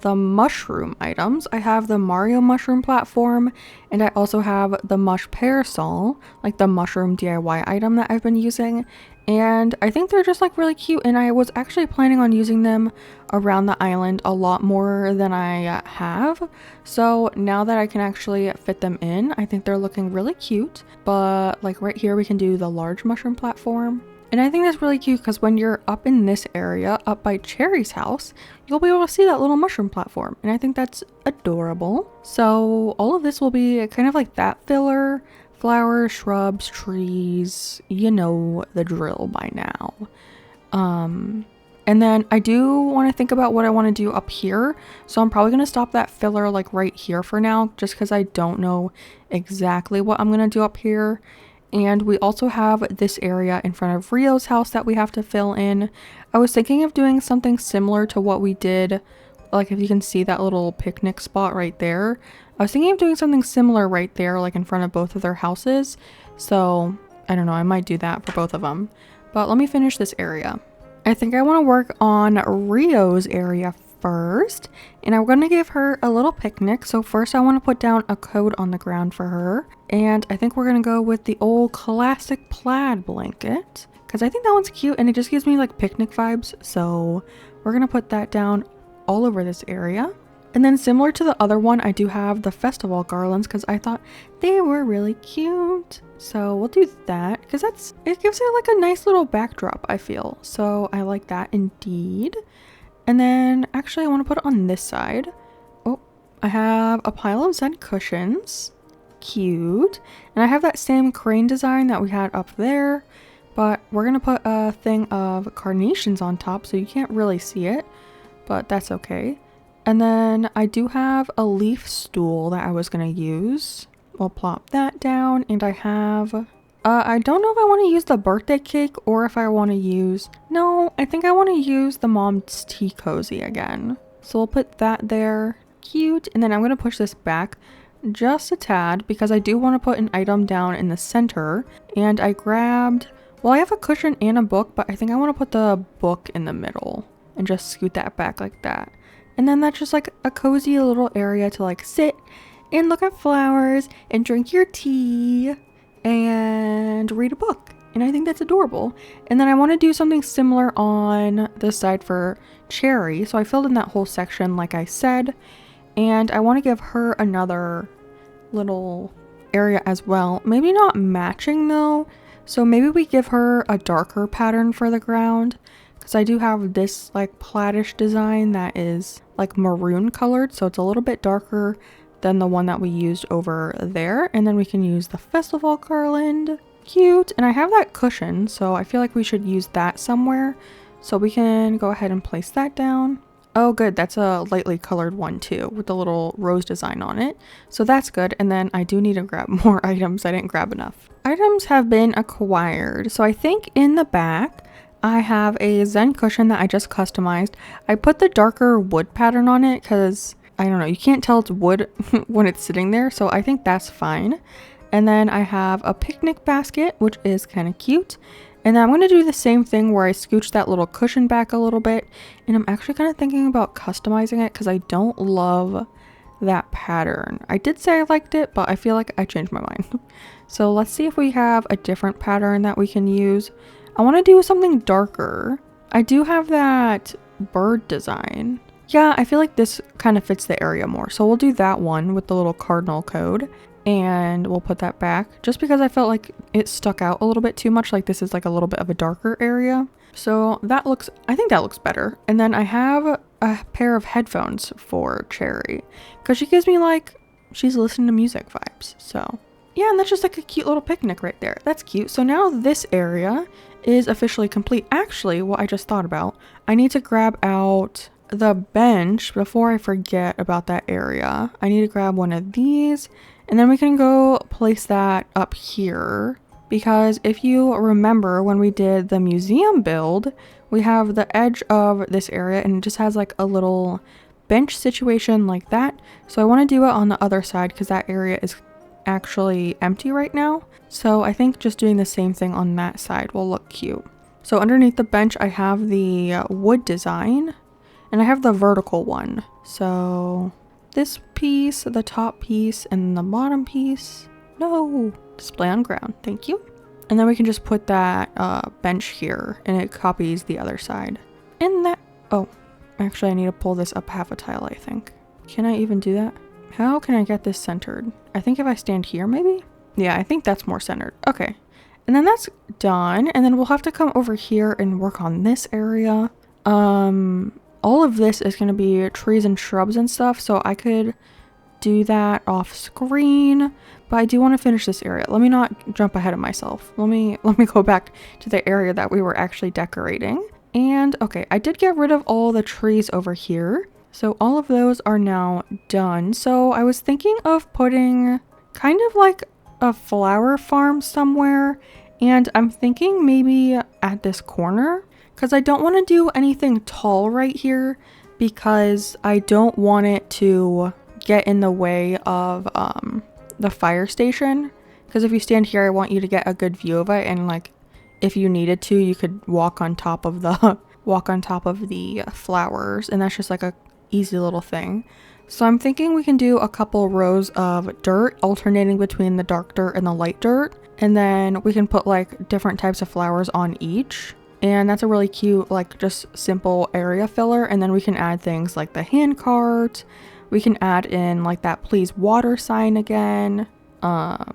the mushroom items. I have the Mario mushroom platform, and I also have the mush parasol, like the mushroom DIY item that I've been using. And I think they're just like really cute, and I was actually planning on using them around the island a lot more than I have. So now that I can actually fit them in, I think they're looking really cute. But like right here we can do the large mushroom platform. And I think that's really cute because when you're up in this area, up by Cherry's house, you'll be able to see that little mushroom platform. And I think that's adorable. So all of this will be kind of like that filler. Flowers, shrubs, trees, you know the drill by now. And then I do want to think about what I want to do up here. So I'm probably going to stop that filler like right here for now, just because I don't know exactly what I'm going to do up here. And we also have this area in front of Rio's house that we have to fill in. I was thinking of doing something similar to what we did. Like if you can see that little picnic spot right there. I was thinking of doing something similar right there, like in front of both of their houses. So I don't know, I might do that for both of them. But let me finish this area. I think I want to work on Rio's area first. And I'm going to give her a little picnic. So first I want to put down a coat on the ground for her. And I think we're going to go with the old classic plaid blanket. Because I think that one's cute and it just gives me like picnic vibes. So we're going to put that down all over this area. And then similar to the other one, I do have the festival garlands because I thought they were really cute. So we'll do that because it gives it like a nice little backdrop, I feel. So I like that indeed. And then actually I want to put it on this side. Oh, I have a pile of Zen cushions. Cute. And I have that same crane design that we had up there. But we're going to put a thing of carnations on top so you can't really see it. But that's okay. And then I do have a leaf stool that I was going to use. We'll plop that down. And I have... I don't know if I want to use the birthday cake or if I want to use... No, I think I want to use the mom's tea cozy again. So we'll put that there. Cute. And then I'm going to push this back just a tad because I do want to put an item down in the center. And I grabbed... Well, I have a cushion and a book, but I think I want to put the book in the middle and just scoot that back like that. And then that's just like a cozy little area to like sit and look at flowers and drink your tea and read a book. And I think that's adorable. And then I want to do something similar on this side for Cherry. So I filled in that whole section like I said. And I want to give her another little area as well. Maybe not matching though. So maybe we give her a darker pattern for the ground. Because I do have this like plaid-ish design that is like maroon colored. So it's a little bit darker than the one that we used over there. And then we can use the festival garland. Cute. And I have that cushion. So I feel like we should use that somewhere. So we can go ahead and place that down. Oh good, that's a lightly colored one too with the little rose design on it. So that's good. And then I do need to grab more items. I didn't grab enough. Items have been acquired. So I think in the back I have a Zen cushion that I just customized. I put the darker wood pattern on it because, I don't know, you can't tell it's wood when it's sitting there. So I think that's fine. And then I have a picnic basket, which is kind of cute. And then I'm going to do the same thing where I scooch that little cushion back a little bit. And I'm actually kind of thinking about customizing it because I don't love that pattern. I did say I liked it, but I feel like I changed my mind. So let's see if we have a different pattern that we can use. I want to do something darker. I do have that bird design. Yeah, I feel like this kind of fits the area more. So we'll do that one with the little cardinal code. And we'll put that back just because I felt like it stuck out a little bit too much. Like this is like a little bit of a darker area. So that looks, I think that looks better. And then I have a pair of headphones for Cherry because she gives me like, she's listening to music vibes. So Yeah, and that's just like a cute little picnic right there. That's cute. So now this area is officially complete. Actually, what I just thought about, I need to grab out the bench before I forget about that area. I need to grab one of these, and then we can go place that up here. Because if you remember when we did the museum build, we have the edge of this area and it just has like a little bench situation like that. So I want to do it on the other side because that area is actually empty right now. So I think just doing the same thing on that side will look cute. So underneath the bench, I have the wood design and I have the vertical one. So this piece, the top piece, and the bottom piece. No, display on ground. Thank you. And then we can just put that bench here and it copies the other side. And that, oh, actually I need to pull this up half a tile, I think. Can I even do that? How can I get this centered? I think if I stand here, maybe? Yeah, I think that's more centered. Okay. And then that's done. And then we'll have to come over here and work on this area. All of this is going to be trees and shrubs and stuff. So I could do that off screen, but I do want to finish this area. Let me not jump ahead of myself. Let me go back to the area that we were actually decorating. And okay, I did get rid of all the trees over here. So all of those are now done. So I was thinking of putting kind of like a flower farm somewhere. And I'm thinking maybe at this corner, because I don't want to do anything tall right here because I don't want it to get in the way of the fire station. Because if you stand here, I want you to get a good view of it, and like if you needed to, you could walk on top of the flowers, and that's just like a easy little thing. So I'm thinking we can do a couple rows of dirt alternating between the dark dirt and the light dirt, and then we can put like different types of flowers on each. And that's a really cute, like just simple area filler. And then we can add things like the hand cart. We can add in like that please water sign again, a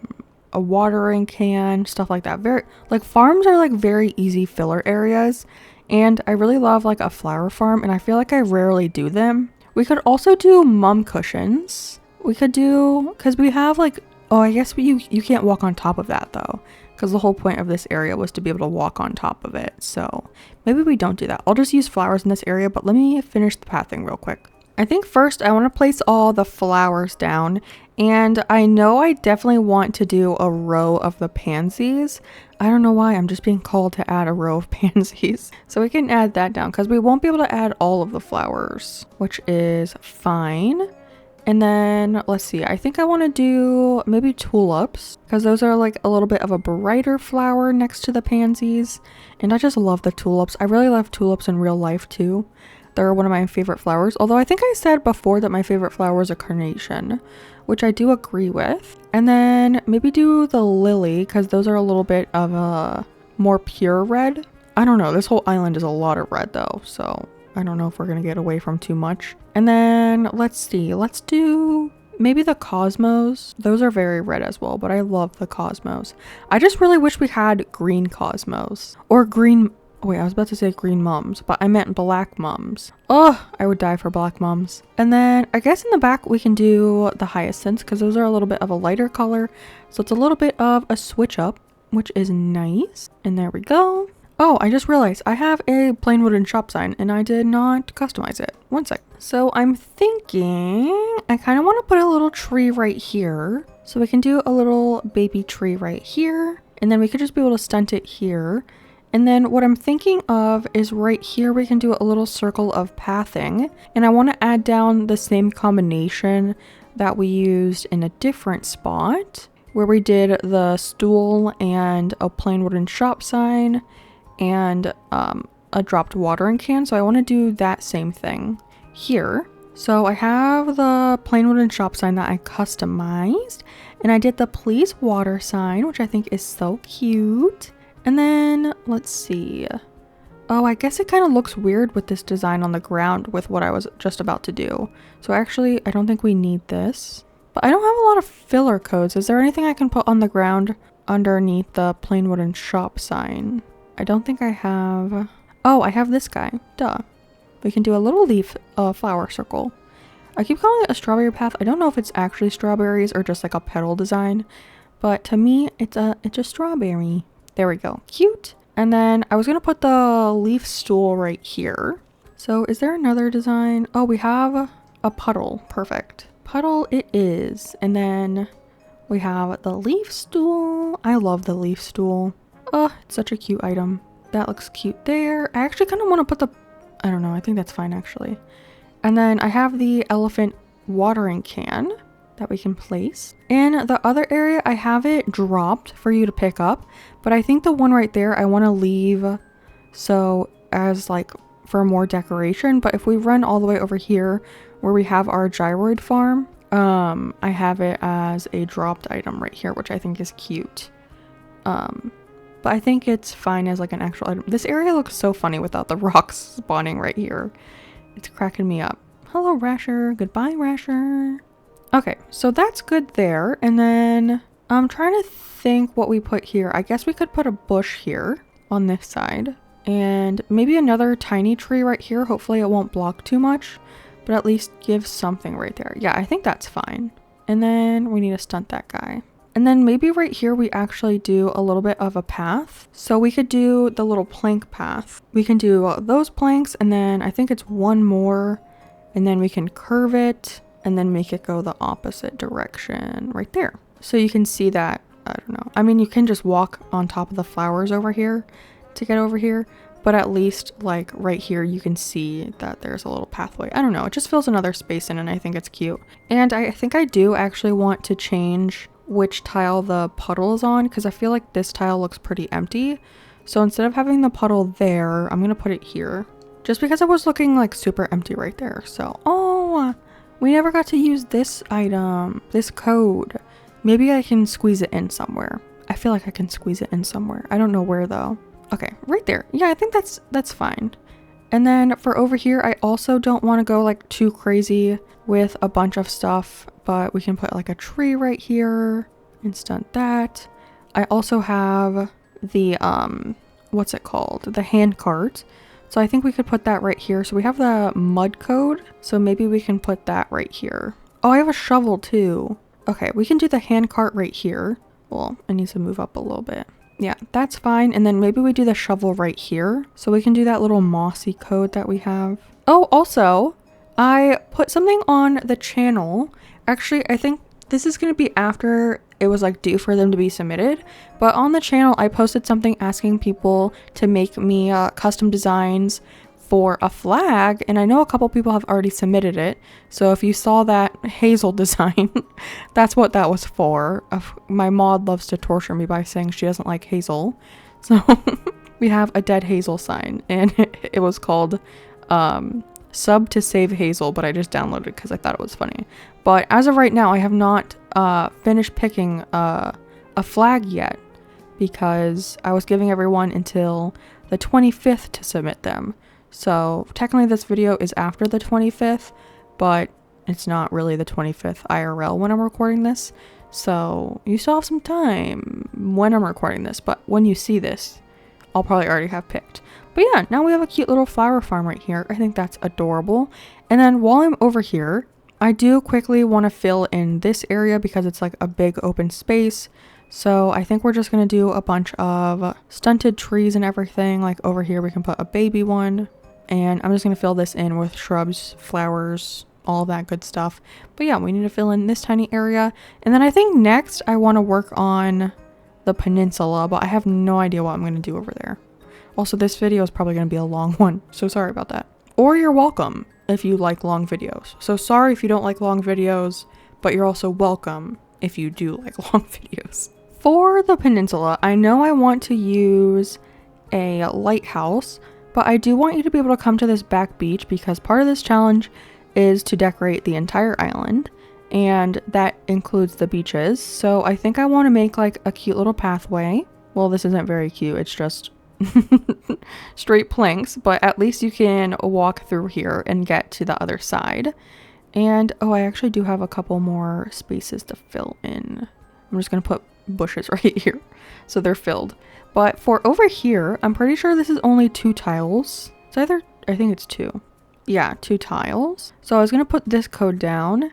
watering can, stuff like that. Very like farms are like very easy filler areas. And I really love like a flower farm, and I feel like I rarely do them. We could also do mum cushions. We could do, because we have like, oh, I guess you can't walk on top of that though, because the whole point of this area was to be able to walk on top of it. So maybe we don't do that. I'll just use flowers in this area, but let me finish the pathing real quick. I think first I want to place all the flowers down, and I know I definitely want to do a row of the pansies. I don't know why, I'm just being called to add a row of pansies. So we can add that down because we won't be able to add all of the flowers, which is fine. And then let's see, I think I want to do maybe tulips because those are like a little bit of a brighter flower next to the pansies. And I just love the tulips. I really love tulips in real life too. They're one of my favorite flowers. Although I think I said before that my favorite flower is a carnation, which I do agree with. And then maybe do the lily because those are a little bit of a more pure red. I don't know. This whole island is a lot of red though. So I don't know if we're going to get away from too much. And then let's see. Let's do maybe the cosmos. Those are very red as well, but I love the cosmos. I just really wish we had green cosmos or green. Wait, I was about to say green mums, but I meant black mums. Oh, I would die for black mums. And then I guess in the back we can do the hyacinths because those are a little bit of a lighter color. So it's a little bit of a switch up, which is nice. And there we go. Oh, I just realized I have a plain wooden shop sign and I did not customize it. One sec. So I'm thinking I kind of want to put a little tree right here. So we can do a little baby tree right here. And then we could just be able to stunt it here. And then what I'm thinking of is right here we can do a little circle of pathing. And I want to add down the same combination that we used in a different spot where we did the stool and a plain wooden shop sign and a dropped watering can. So I want to do that same thing here. So I have the plain wooden shop sign that I customized, and I did the please water sign, which I think is so cute. And then let's see. Oh, I guess it kind of looks weird with this design on the ground with what I was just about to do. So actually, I don't think we need this. But I don't have a lot of filler codes. Is there anything I can put on the ground underneath the plain wooden shop sign? I don't think I have. Oh, I have this guy. Duh. We can do a little leaf flower circle. I keep calling it a strawberry path. I don't know if it's actually strawberries or just like a petal design. but to me, it's a strawberry. There we go. Cute. And then I was going to put the leaf stool right here. So is there another design? Oh, we have a puddle. Perfect. Puddle it is. And then we have the leaf stool. I love the leaf stool. Oh, it's such a cute item. That looks cute there. I actually kind of want to put the... I don't know. I think that's fine actually. And then I have the elephant watering can that we can place. In the other area, I have it dropped for you to pick up, but I think the one right there I want to leave so as like for more decoration. But if we run all the way over here where we have our gyroid farm, I have it as a dropped item right here, which I think is cute. But I think it's fine as like an actual item. This area looks so funny without the rocks spawning right here. It's cracking me up. Hello, Rasher. Goodbye, Rasher. Okay, so that's good there. And then I'm trying to think what we put here. I guess we could put a bush here on this side. And maybe another tiny tree right here. Hopefully it won't block too much, but at least give something right there. Yeah, I think that's fine. And then we need to stunt that guy. And then maybe right here we actually do a little bit of a path. So we could do the little plank path. We can do those planks, and then I think it's one more, and then we can curve it and then make it go the opposite direction right there. So you can see that, I don't know. I mean, you can just walk on top of the flowers over here to get over here, but at least like right here you can see that there's a little pathway. I don't know, it just fills another space in and I think it's cute. And I think I do actually want to change which tile the puddle is on, because I feel like this tile looks pretty empty. So instead of having the puddle there, I'm gonna put it here, just because it was looking like super empty right there. So, oh, we never got to use this item, this code. Maybe I can squeeze it in somewhere. I feel like I can squeeze it in somewhere. I don't know where though. Okay, right there. Yeah, I think that's fine. And then for over here, I also don't want to go like too crazy with a bunch of stuff, but we can put like a tree right here and stunt that. I also have the, what's it called? The hand cart. So I think we could put that right here. So we have the mud code. So maybe we can put that right here. Oh, I have a shovel too. Okay, we can do the hand cart right here. Well, it needs to move up a little bit. Yeah, that's fine. And then maybe we do the shovel right here. So we can do that little mossy code that we have. Oh, also, I put something on the channel. Actually, I think this is going to be after it was like due for them to be submitted. But on the channel, I posted something asking people to make me custom designs for a flag, and I know a couple people have already submitted it. So if you saw that hazel design, that's what that was for. My mod loves to torture me by saying she doesn't like hazel. So we have a dead hazel sign, and it was called sub to save hazel, but I just downloaded it because I thought it was funny. But as of right now, I have not finished picking a flag yet, because I was giving everyone until the 25th to submit them. So technically this video is after the 25th, but it's not really the 25th IRL when I'm recording this. So you still have some time when I'm recording this, but when you see this, I'll probably already have picked. But yeah, now we have a cute little flower farm right here. I think that's adorable. And then while I'm over here, I do quickly want to fill in this area because it's like a big open space. So I think we're just going to do a bunch of stunted trees and everything. Like over here, we can put a baby one. And I'm just going to fill this in with shrubs, flowers, all that good stuff. But yeah, we need to fill in this tiny area. And then I think next I want to work on the peninsula, but I have no idea what I'm going to do over there. Also, this video is probably going to be a long one, so sorry about that. Or you're welcome if you like long videos. So sorry if you don't like long videos, but you're also welcome if you do like long videos. For the peninsula, I know I want to use a lighthouse, but I do want you to be able to come to this back beach because part of this challenge is to decorate the entire island, and that includes the beaches. So I think I want to make like a cute little pathway. Well, this isn't very cute. It's just straight planks, but at least you can walk through here and get to the other side. And oh, I actually do have a couple more spaces to fill in. I'm just going to put bushes right here so they're filled. But for over here, I'm pretty sure this is only 2 tiles. It's either, I think it's 2. Yeah, 2 tiles. So I was going to put this code down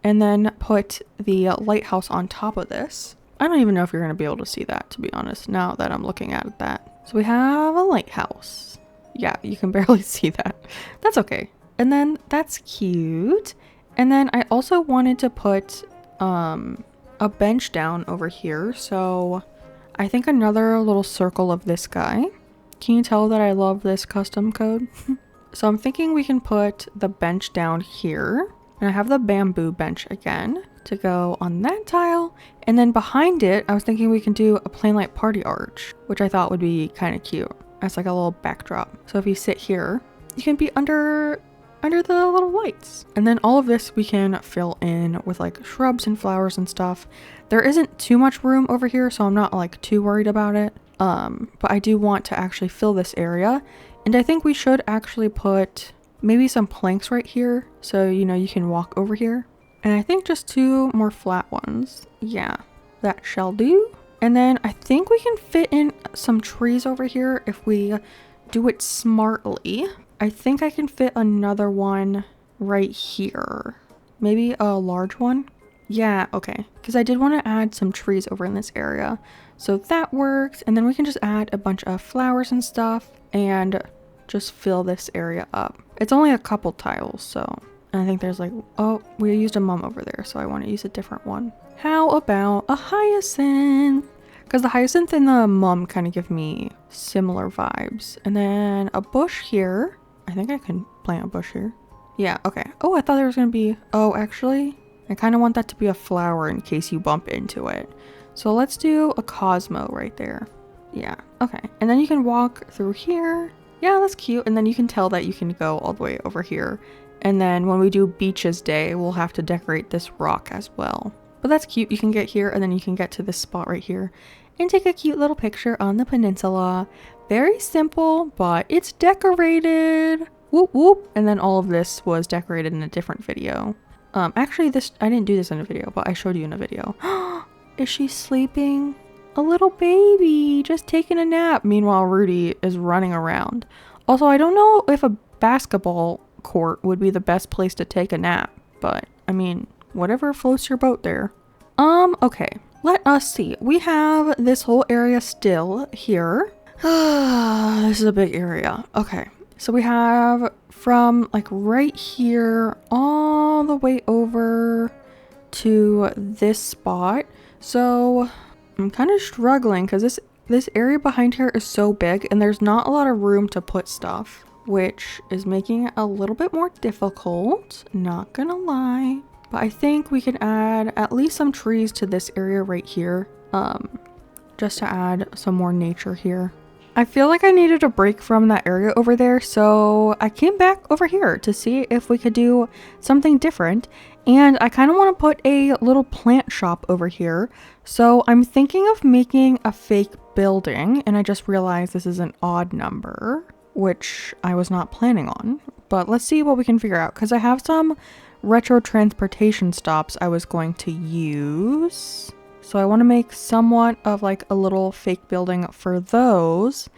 and then put the lighthouse on top of this. I don't even know if you're going to be able to see that, to be honest, now that I'm looking at that. So we have a lighthouse. Yeah, you can barely see that. That's okay. And then that's cute. And then I also wanted to put a bench down over here. So I think another little circle of this guy. Can you tell that I love this custom code? So I'm thinking we can put the bench down here. And I have the bamboo bench again to go on that tile. And then behind it, I was thinking we can do a plain light party arch, which I thought would be kind of cute. As like a little backdrop. So if you sit here, you can be under the little lights. And then all of this we can fill in with like shrubs and flowers and stuff. There isn't too much room over here, so I'm not like too worried about it. But I do want to actually fill this area. And I think we should actually put maybe some planks right here. So, you know, you can walk over here. And I think just 2 more flat ones. Yeah, that shall do. And then I think we can fit in some trees over here if we do it smartly. I think I can fit another one right here. Maybe a large one. Yeah, okay. Because I did want to add some trees over in this area. So that works. And then we can just add a bunch of flowers and stuff and just fill this area up. It's only a couple tiles, so... And I think there's like... Oh, we used a mum over there, so I want to use a different one. How about a hyacinth? Because the hyacinth and the mum kind of give me similar vibes. And then a bush here. I think I can plant a bush here. Yeah, okay. Oh, I thought there was going to be... Oh, actually, I kind of want that to be a flower in case you bump into it. So let's do a Cosmo right there. Yeah, okay. And then you can walk through here. Yeah, that's cute. And then you can tell that you can go all the way over here. And then when we do Beaches Day, we'll have to decorate this rock as well. But that's cute. You can get here and then you can get to this spot right here and take a cute little picture on the peninsula. Very simple, but it's decorated. Whoop whoop. And then all of this was decorated in a different video. Actually, I didn't do this in a video, but I showed you in a video. Is she sleeping? A little baby just taking a nap. Meanwhile, Rudy is running around. Also, I don't know if a basketball court would be the best place to take a nap, but I mean, whatever floats your boat there. Okay, let us see. We have this whole area still here. This is a big area. Okay, so we have from like right here all the way over to this spot. So I'm kind of struggling because this area behind here is so big and there's not a lot of room to put stuff, which is making it a little bit more difficult, not gonna lie. But I think we can add at least some trees to this area right here, just to add some more nature here. I feel like I needed a break from that area over there, so I came back over here to see if we could do something different. And I kind of want to put a little plant shop over here. So I'm thinking of making a fake building, and I just realized this is an odd number, which I was not planning on. But let's see what we can figure out, because I have some retro transportation stops I was going to use. So I want to make somewhat of like a little fake building for those.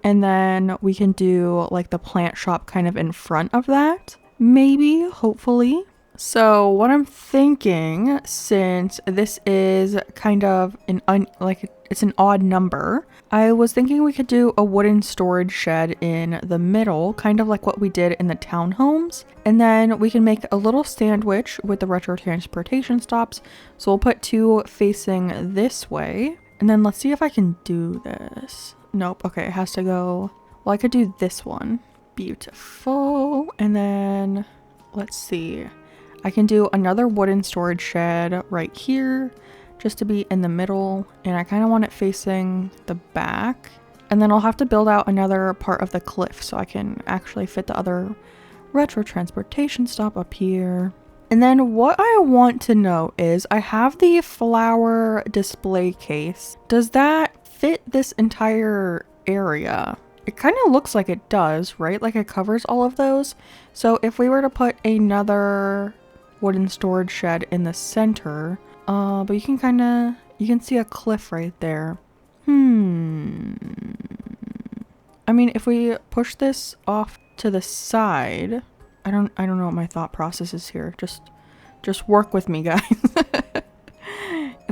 And then we can do like the plant shop kind of in front of that. Maybe, hopefully. So what I'm thinking, since this is kind of it's an odd number, I was thinking we could do a wooden storage shed in the middle, kind of like what we did in the townhomes. And then we can make a little sandwich with the retro transportation stops. So we'll put 2 facing this way. And then let's see if I can do this. Nope. Okay, it has to go. Well, I could do this one. Beautiful. And then let's see. I can do another wooden storage shed right here just to be in the middle. And I kind of want it facing the back. And then I'll have to build out another part of the cliff so I can actually fit the other retro transportation stop up here. And then what I want to know is I have the flower display case. Does that fit this entire area? It kind of looks like it does, right? Like it covers all of those. So if we were to put another wooden storage shed in the center, but you can see a cliff right there. I mean, if we push this off to the side, I don't know what my thought process is here. Just work with me, guys.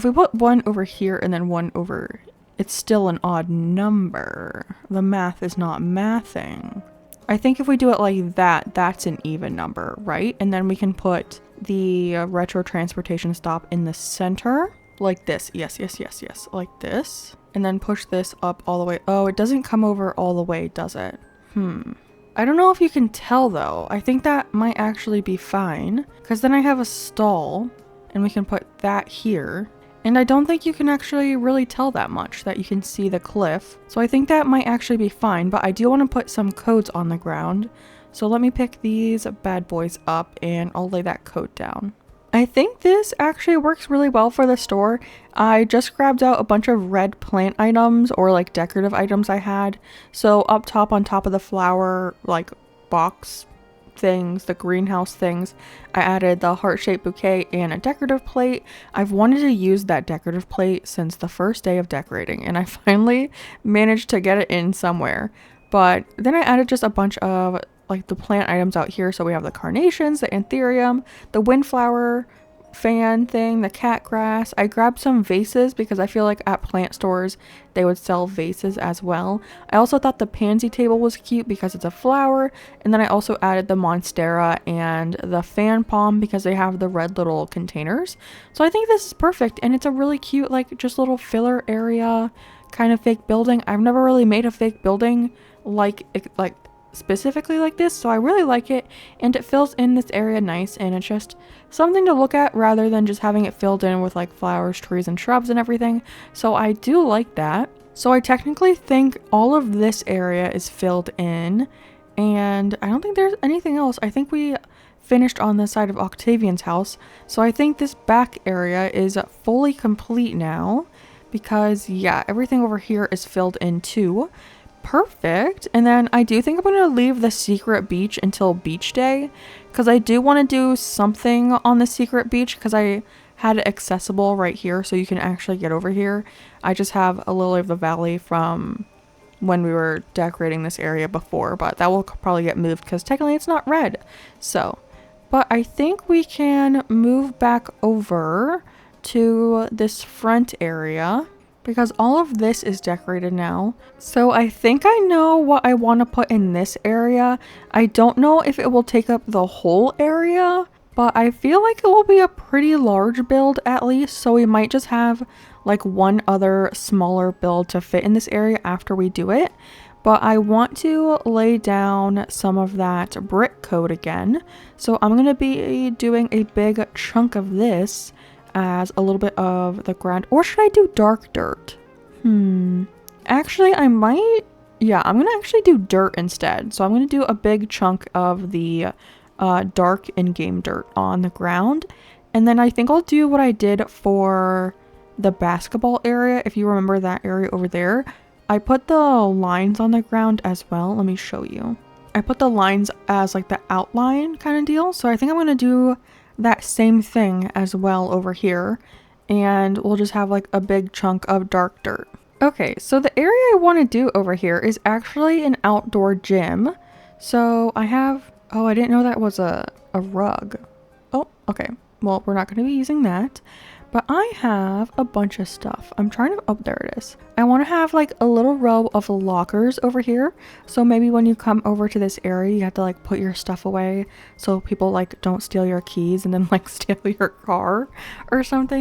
If we put one over here and then one over, it's still an odd number. The math is not mathing. I think if we do it like that, that's an even number, right? And then we can put the retro transportation stop in the center like this. Yes, like this. And then push this up all the way. Oh, it doesn't come over all the way, does it? I don't know if you can tell though. I think that might actually be fine because then I have a stall and we can put that here. And I don't think you can actually really tell that much that you can see the cliff. So I think that might actually be fine, but I do want to put some codes on the ground. So let me pick these bad boys up and I'll lay that code down. I think this actually works really well for the store. I just grabbed out a bunch of red plant items or like decorative items I had. So up top on top of the flower like box things, the greenhouse things, I added the heart-shaped bouquet and a decorative plate. I've wanted to use that decorative plate since the first day of decorating and I finally managed to get it in somewhere. But then I added just a bunch of like the plant items out here. So we have the carnations, the anthurium, the windflower fan thing, the cat grass. I grabbed some vases because I feel like at plant stores they would sell vases as well. I also thought the pansy table was cute because it's a flower, and then I also added the monstera and the fan palm because they have the red little containers. So I think this is perfect, and it's a really cute like just little filler area kind of fake building. I've never really made a fake building like specifically like this, so I really like it, and it fills in this area nice, and it's just something to look at rather than just having it filled in with like flowers, trees, and shrubs and everything. So I do like that. So I technically think all of this area is filled in, and I don't think there's anything else. I think we finished on this side of Octavian's house, so I think this back area is fully complete now because yeah, everything over here is filled in too. Perfect. And then I do think I'm going to leave the secret beach until beach day because I do want to do something on the secret beach because I had it accessible right here so you can actually get over here. I just have a lily of the valley from when we were decorating this area before, but that will probably get moved because technically it's not red. So, but I think we can move back over to this front area because all of this is decorated now. So I think I know what I want to put in this area. I don't know if it will take up the whole area, but I feel like it will be a pretty large build at least. So we might just have like one other smaller build to fit in this area after we do it. But I want to lay down some of that brick code again. So I'm going to be doing a big chunk of this as a little bit of the ground. Or should I do dark dirt? Actually, I might. Yeah, I'm gonna actually do dirt instead. So I'm gonna do a big chunk of the dark in-game dirt on the ground. And then I think I'll do what I did for the basketball area. If you remember that area over there, I put the lines on the ground as well. Let me show you. I put the lines as like the outline kind of deal. So I think I'm gonna do that same thing as well over here, and we'll just have like a big chunk of dark dirt. Okay, so the area I want to do over here is actually an outdoor gym. So I have, oh, I didn't know that was a rug. Oh, okay, well, we're not going to be using that, but I have a bunch of stuff. I'm trying to, oh, there it is. I want to have like a little row of lockers over here. So maybe when you come over to this area, you have to like put your stuff away so people like don't steal your keys and then like steal your car or something.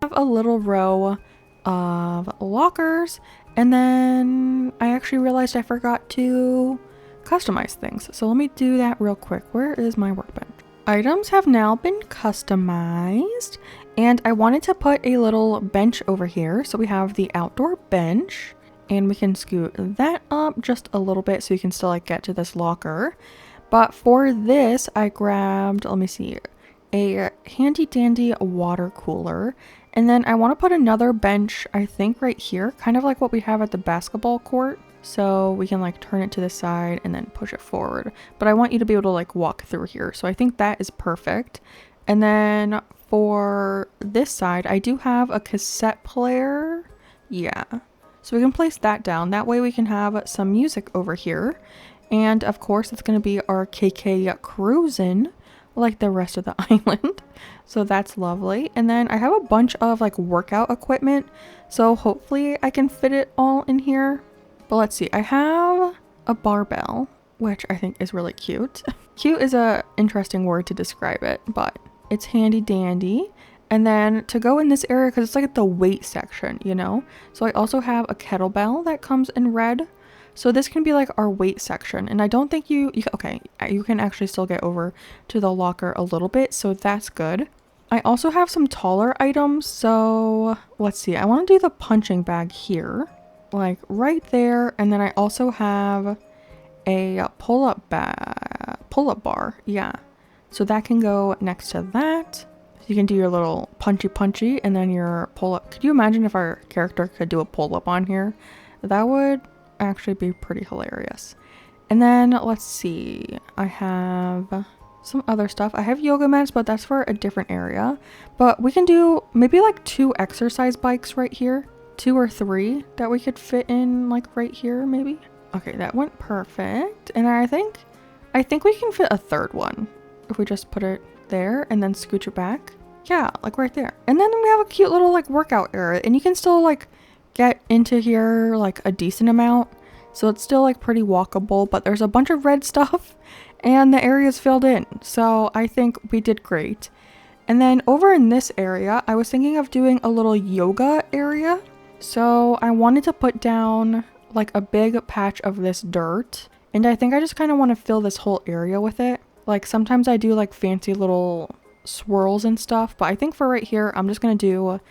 I have a little row of lockers, and then I actually realized I forgot to customize things. So let me do that real quick. Where is my workbench? Items have now been customized, and I wanted to put a little bench over here. So we have the outdoor bench, and we can scoot that up just a little bit so you can still like get to this locker. But for this, I grabbed, let me see, a handy dandy water cooler. And then I want to put another bench, I think right here, kind of like what we have at the basketball court. So we can like turn it to the side and then push it forward. But I want you to be able to like walk through here. So I think that is perfect. And then for this side, I do have a cassette player. Yeah. So we can place that down. That way we can have some music over here. And of course, it's going to be our KK Cruisin' like the rest of the island. So that's lovely. And then I have a bunch of like workout equipment. So hopefully I can fit it all in here. But let's see. I have a barbell, which I think is really cute. Cute is a interesting word to describe it, but it's handy dandy. And then to go in this area, because it's like the weight section, you know? So I also have a kettlebell that comes in red. So this can be like our weight section. And I don't think you can actually still get over to the locker a little bit. So that's good. I also have some taller items. So let's see. I want to do the punching bag here, like right there. And then I also have a pull-up bar. Yeah. So that can go next to that. You can do your little punchy and then your pull-up. Could you imagine if our character could do a pull-up on here? That would actually be pretty hilarious. And then let's see. I have some other stuff. I have yoga mats, but that's for a different area. But we can do maybe like 2 exercise bikes right here. 2 or 3 that we could fit in like right here maybe. Okay, that went perfect. And I think we can fit a 3rd one if we just put it there and then scooch it back. Yeah, like right there. And then we have a cute little like workout area, and you can still like get into here like a decent amount, so it's still like pretty walkable, but there's a bunch of red stuff and the area is filled in, so I think we did great. And then over in this area I was thinking of doing a little yoga area, so I wanted to put down like a big patch of this dirt, and I think I just kind of want to fill this whole area with it. Like sometimes I do like fancy little swirls and stuff, but I think for right here, I'm just going to do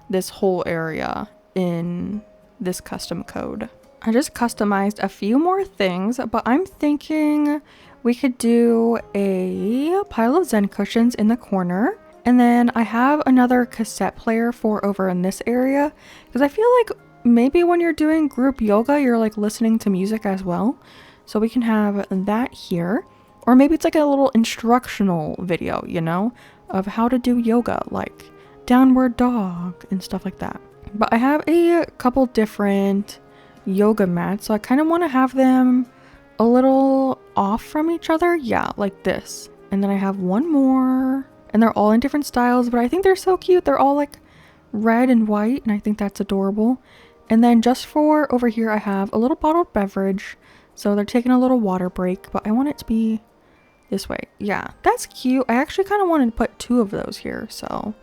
this whole area in this custom code. I just customized a few more things, but I'm thinking we could do a pile of Zen cushions in the corner. And then I have another cassette player for over in this area, because I feel like maybe when you're doing group yoga, you're like listening to music as well. So we can have that here. Or maybe it's like a little instructional video, you know, of how to do yoga, like downward dog and stuff like that. But I have a couple different yoga mats, so I kind of want to have them a little off from each other. Yeah, like this. And then I have one more, and they're all in different styles, but I think they're so cute. They're all like red and white, and I think that's adorable. And then just for over here, I have a little bottled beverage. So they're taking a little water break, but I want it to be this way. Yeah, that's cute. I actually kind of wanted to put 2 of those here, so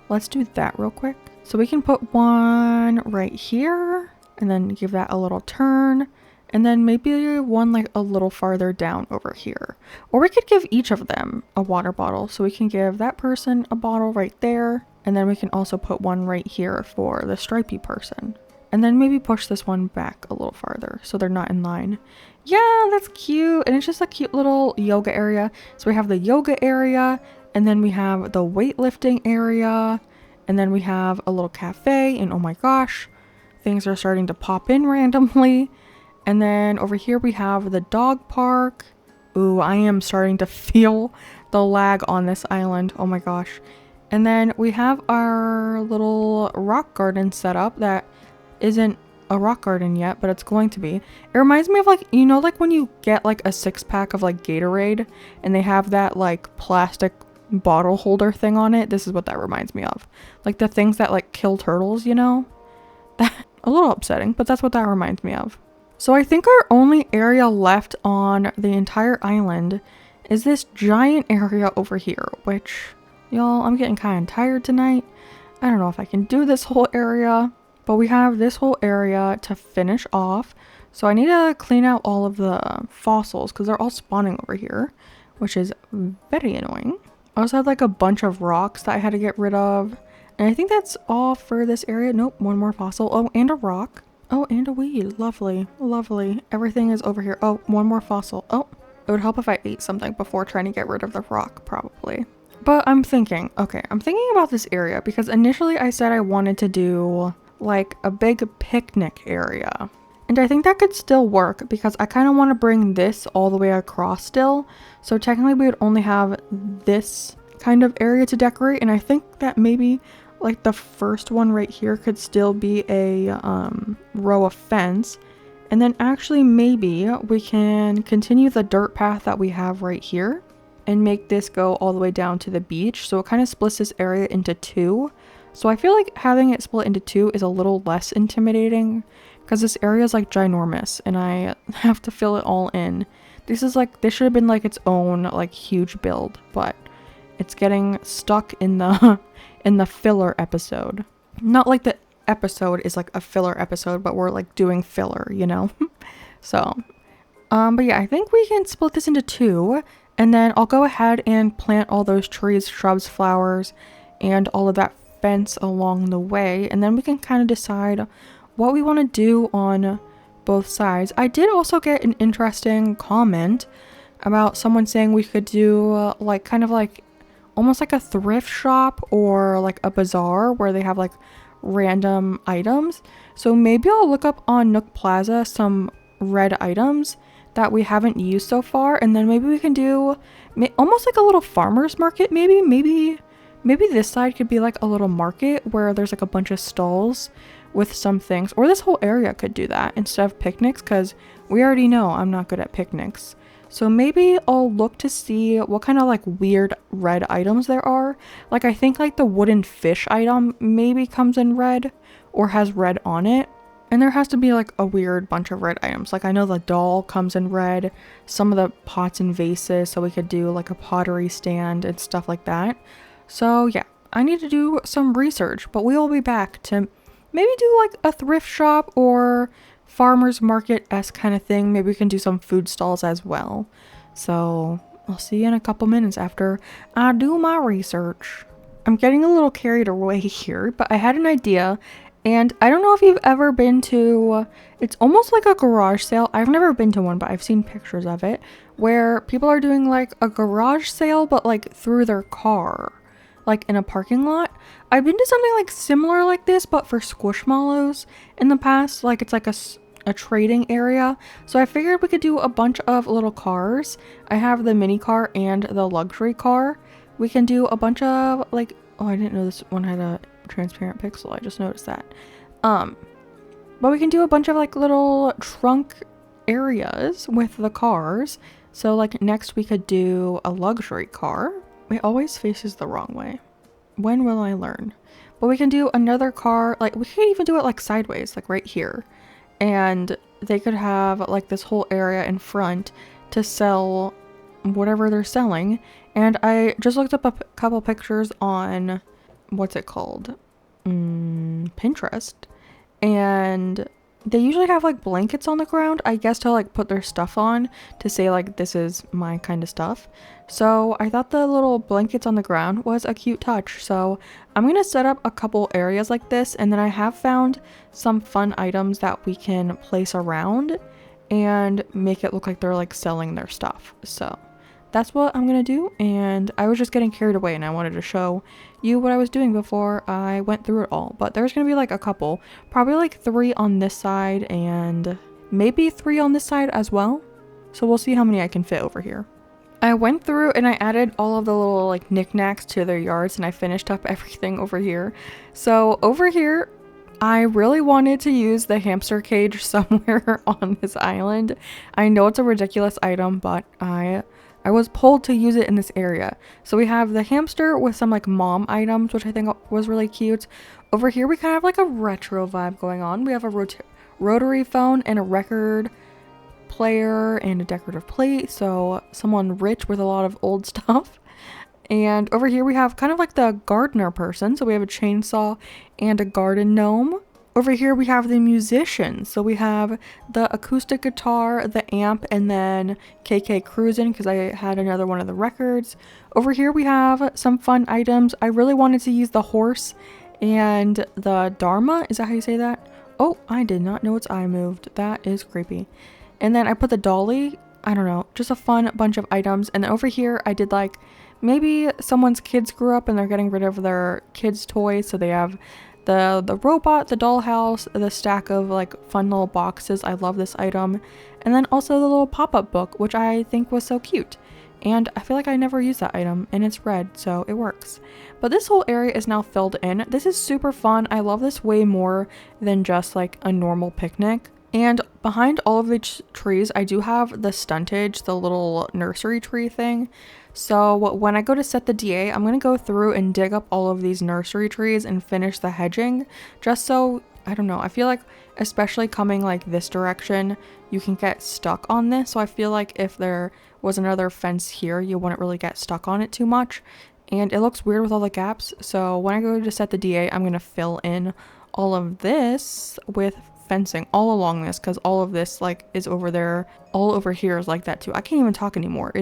let's do that real quick. So we can put one right here and then give that a little turn, and then maybe one like a little farther down over here. Or we could give each of them a water bottle, so we can give that person a bottle right there, and then we can also put one right here for the stripey person. And then maybe push this one back a little farther so they're not in line. Yeah, that's cute. And it's just a cute little yoga area. So we have the yoga area, and then we have the weightlifting area, and then we have a little cafe, and oh my gosh, things are starting to pop in randomly. And then over here we have the dog park. Ooh, I am starting to feel the lag on this island. Oh my gosh. And then we have our little rock garden set up that isn't a rock garden yet, but it's going to be. It reminds me of like, you know, like when you get like a 6-pack of like Gatorade and they have that like plastic bottle holder thing on it. This is what that reminds me of. Like the things that like kill turtles, you know? That a little upsetting, but that's what that reminds me of. So I think our only area left on the entire island is this giant area over here, which, y'all, I'm getting kind of tired tonight. I don't know if I can do this whole area. But we have this whole area to finish off. So I need to clean out all of the fossils because they're all spawning over here, which is very annoying. I also had like a bunch of rocks that I had to get rid of. And I think that's all for this area. Nope, one more fossil. Oh, and a rock. Oh, and a weed. Lovely, lovely. Everything is over here. Oh, one more fossil. Oh, it would help if I ate something before trying to get rid of the rock, probably. But I'm thinking about this area because initially I said I wanted to do like a big picnic area, and I think that could still work because I kind of want to bring this all the way across still, so technically we would only have this kind of area to decorate. And I think that maybe like the first one right here could still be a row of fence, and then actually maybe we can continue the dirt path that we have right here and make this go all the way down to the beach. So it kind of splits this area into two. So I feel like having it split into two is a little less intimidating because this area is like ginormous and I have to fill it all in. This should have been like its own like huge build, but it's getting stuck in the in the filler episode. Not like the episode is like a filler episode, but we're like doing filler, you know? So, but yeah, I think we can split this into two, and then I'll go ahead and plant all those trees, shrubs, flowers, and all of that fence along the way, and then we can kind of decide what we want to do on both sides. I did also get an interesting comment about someone saying we could do like kind of like almost like a thrift shop or like a bazaar where they have like random items. So maybe I'll look up on Nook Plaza some red items that we haven't used so far, and then maybe we can do almost like a little farmer's market. Maybe this side could be like a little market where there's like a bunch of stalls with some things, or this whole area could do that instead of picnics, because we already know I'm not good at picnics. So maybe I'll look to see what kind of like weird red items there are. Like I think like the wooden fish item maybe comes in red or has red on it. And there has to be like a weird bunch of red items. Like I know the doll comes in red, some of the pots and vases, so we could do like a pottery stand and stuff like that. So yeah, I need to do some research, but we will be back to maybe do like a thrift shop or farmer's market-esque kind of thing. Maybe we can do some food stalls as well. So I'll see you in a couple minutes after I do my research. I'm getting a little carried away here, but I had an idea, and I don't know if you've ever been to, it's almost like a garage sale. I've never been to one, but I've seen pictures of it, where people are doing like a garage sale, but like through their car, like in a parking lot. I've been to something like similar like this, but for Squishmallows in the past. Like it's like a trading area. So I figured we could do a bunch of little cars. I have the mini car and the luxury car. We can do a bunch of like, oh, I didn't know this one had a transparent pixel. I just noticed that. But we can do a bunch of like little trunk areas with the cars. So like next we could do a luxury car. It always faces the wrong way. When will I learn? But we can do another car, like we could even do it like sideways, like right here. And they could have like this whole area in front to sell whatever they're selling. And I just looked up a couple pictures on, what's it called? Pinterest. And they usually have like blankets on the ground, I guess, to like put their stuff on to say like this is my kind of stuff. So I thought the little blankets on the ground was a cute touch. So I'm gonna set up a couple areas like this, and then I have found some fun items that we can place around and make it look like they're like selling their stuff. So that's what I'm gonna do, and I was just getting carried away and I wanted to show you what I was doing before I went through it all. But there's gonna be like a couple, probably like 3 on this side and maybe 3 on this side as well. So we'll see how many I can fit over here. I went through and I added all of the little like knickknacks to their yards, and I finished up everything over here. So over here, I really wanted to use the hamster cage somewhere on this island. I know it's a ridiculous item, but I was pulled to use it in this area. So we have the hamster with some like mom items, which I think was really cute. Over here we kind of have like a retro vibe going on. We have a rotary phone and a record player and a decorative plate. So someone rich with a lot of old stuff. And over here we have kind of like the gardener person. So we have a chainsaw and a garden gnome. Over here we have the musician. So we have the acoustic guitar, the amp, and then KK Cruisin' because I had another one of the records. Over here we have some fun items. I really wanted to use the horse and the Dharma. Is that how you say that? Oh, I did not know its eye moved. That is creepy. And then I put the dolly. I don't know, just a fun bunch of items. And then over here I did like maybe someone's kids grew up and they're getting rid of their kids' toys. So they have the robot, the dollhouse, the stack of like fun little boxes. I love this item. And then also the little pop-up book, which I think was so cute. And I feel like I never used that item, and it's red, so it works. But this whole area is now filled in. This is super fun. I love this way more than just like a normal picnic. And behind all of the trees, I do have the stuntage, the little nursery tree thing. So when I go to set the DA, I'm going to go through and dig up all of these nursery trees and finish the hedging, just so, I don't know, I feel like especially coming like this direction, you can get stuck on this. So I feel like if there was another fence here, you wouldn't really get stuck on it too much. And it looks weird with all the gaps. So when I go to set the DA, I'm going to fill in all of this with fencing all along this, because all of this like is over there. All over here is like that too. I can't even talk anymore.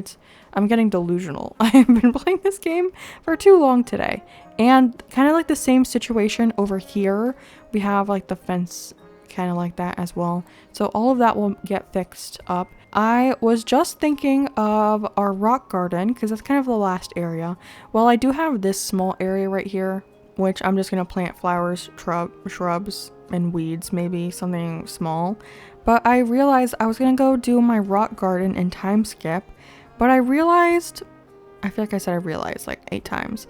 I'm getting delusional. I have been playing this game for too long today. And kind of like the same situation over here. We have like the fence kind of like that as well. So all of that will get fixed up. I was just thinking of our rock garden because that's kind of the last area. Well, I do have this small area right here, which I'm just going to plant flowers, shrubs, and weeds, maybe something small. But I realized I was going to go do my rock garden in time skip. But I realized, I feel like I said I realized like 8 times.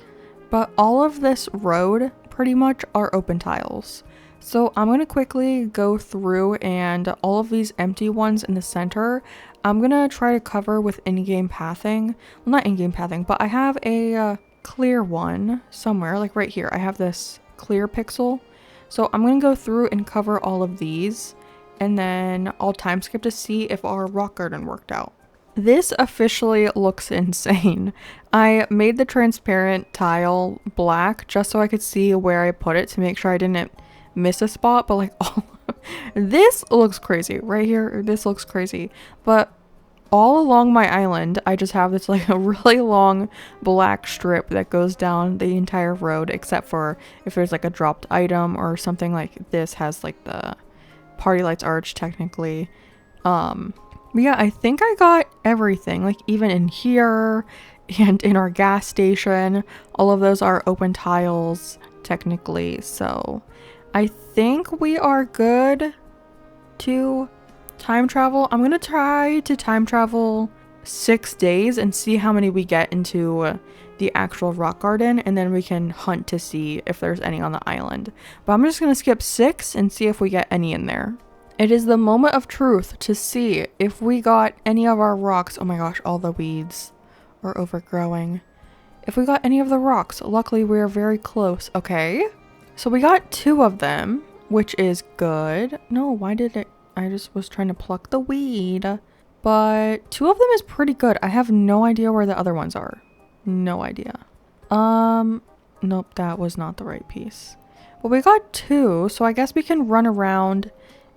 But all of this road pretty much are open tiles. So I'm going to quickly go through, and all of these empty ones in the center, I'm going to try to cover with in-game pathing. Well, not in-game pathing, but I have a clear one somewhere, like right here. I have this clear pixel. So I'm going to go through and cover all of these, and then I'll time skip to see if our rock garden worked out. This officially looks insane. I made the transparent tile black just so I could see where I put it to make sure I didn't miss a spot, but like this looks crazy right here. This looks crazy, but all along my island I just have this like a really long black strip that goes down the entire road, except for if there's like a dropped item or something. Like this has like the party lights arch technically. But yeah, I think I got everything, like even in here and in our gas station, all of those are open tiles technically. So I think we are good to time travel. I'm gonna try to time travel 6 days and see how many we get into the actual rock garden, and then we can hunt to see if there's any on the island. But I'm just gonna skip 6 and see if we get any in there. It is the moment of truth to see if we got any of our rocks. Oh my gosh, all the weeds are overgrowing. If we got any of the rocks, luckily we're very close. Okay. So we got 2 of them, which is good. No, why did it? I just was trying to pluck the weed. But 2 of them is pretty good. I have no idea where the other ones are. No idea. Nope, that was not the right piece. But we got 2, so I guess we can run around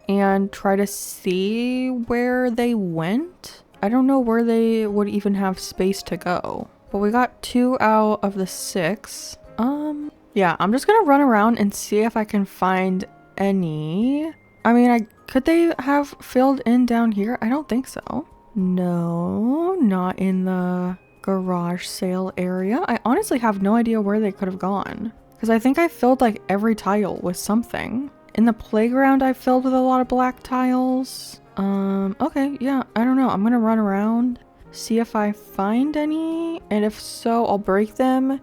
and try to see where they went. I don't know where they would even have space to go. But we got 2 out of the 6. Yeah, I'm just gonna run around and see if I can find any. I mean, could they have filled in down here? I don't think so. No, not in the garage sale area. I honestly have no idea where they could have gone, because I think I filled like every tile with something. In the playground, I filled with a lot of black tiles. Okay, yeah, I don't know. I'm gonna run around, see if I find any, and if so, I'll break them.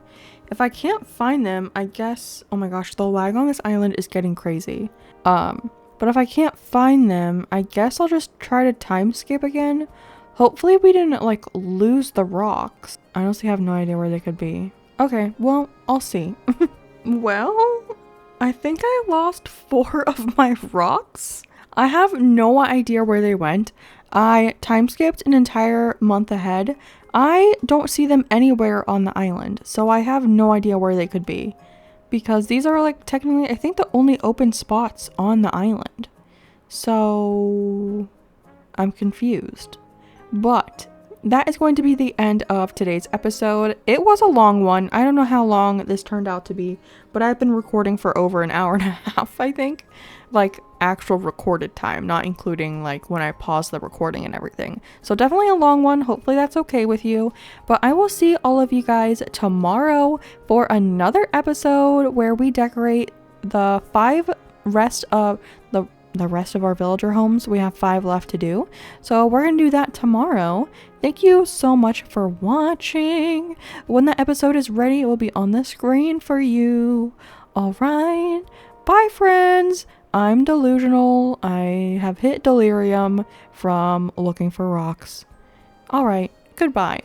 If I can't find them, I guess, oh my gosh, the lag on this island is getting crazy. But if I can't find them, I guess I'll just try to time skip again. Hopefully we didn't like lose the rocks. I honestly have no idea where they could be. Okay, well, I'll see. Well, I think I lost 4 of my rocks. I have no idea where they went. I time skipped an entire month ahead. I don't see them anywhere on the island, so I have no idea where they could be. Because these are like technically, I think, the only open spots on the island. So I'm confused. But that is going to be the end of today's episode. It was a long one. I don't know how long this turned out to be, but I've been recording for over an hour and a half, I think. Like actual recorded time, not including like when I pause the recording and everything. So definitely a long one. Hopefully that's okay with you. But I will see all of you guys tomorrow for another episode where we decorate the rest of our villager homes. We have 5 left to do. So we're going to do that tomorrow. Thank you so much for watching. When the episode is ready, it will be on the screen for you. All right. Bye, friends. I'm delusional. I have hit delirium from looking for rocks. All right. Goodbye.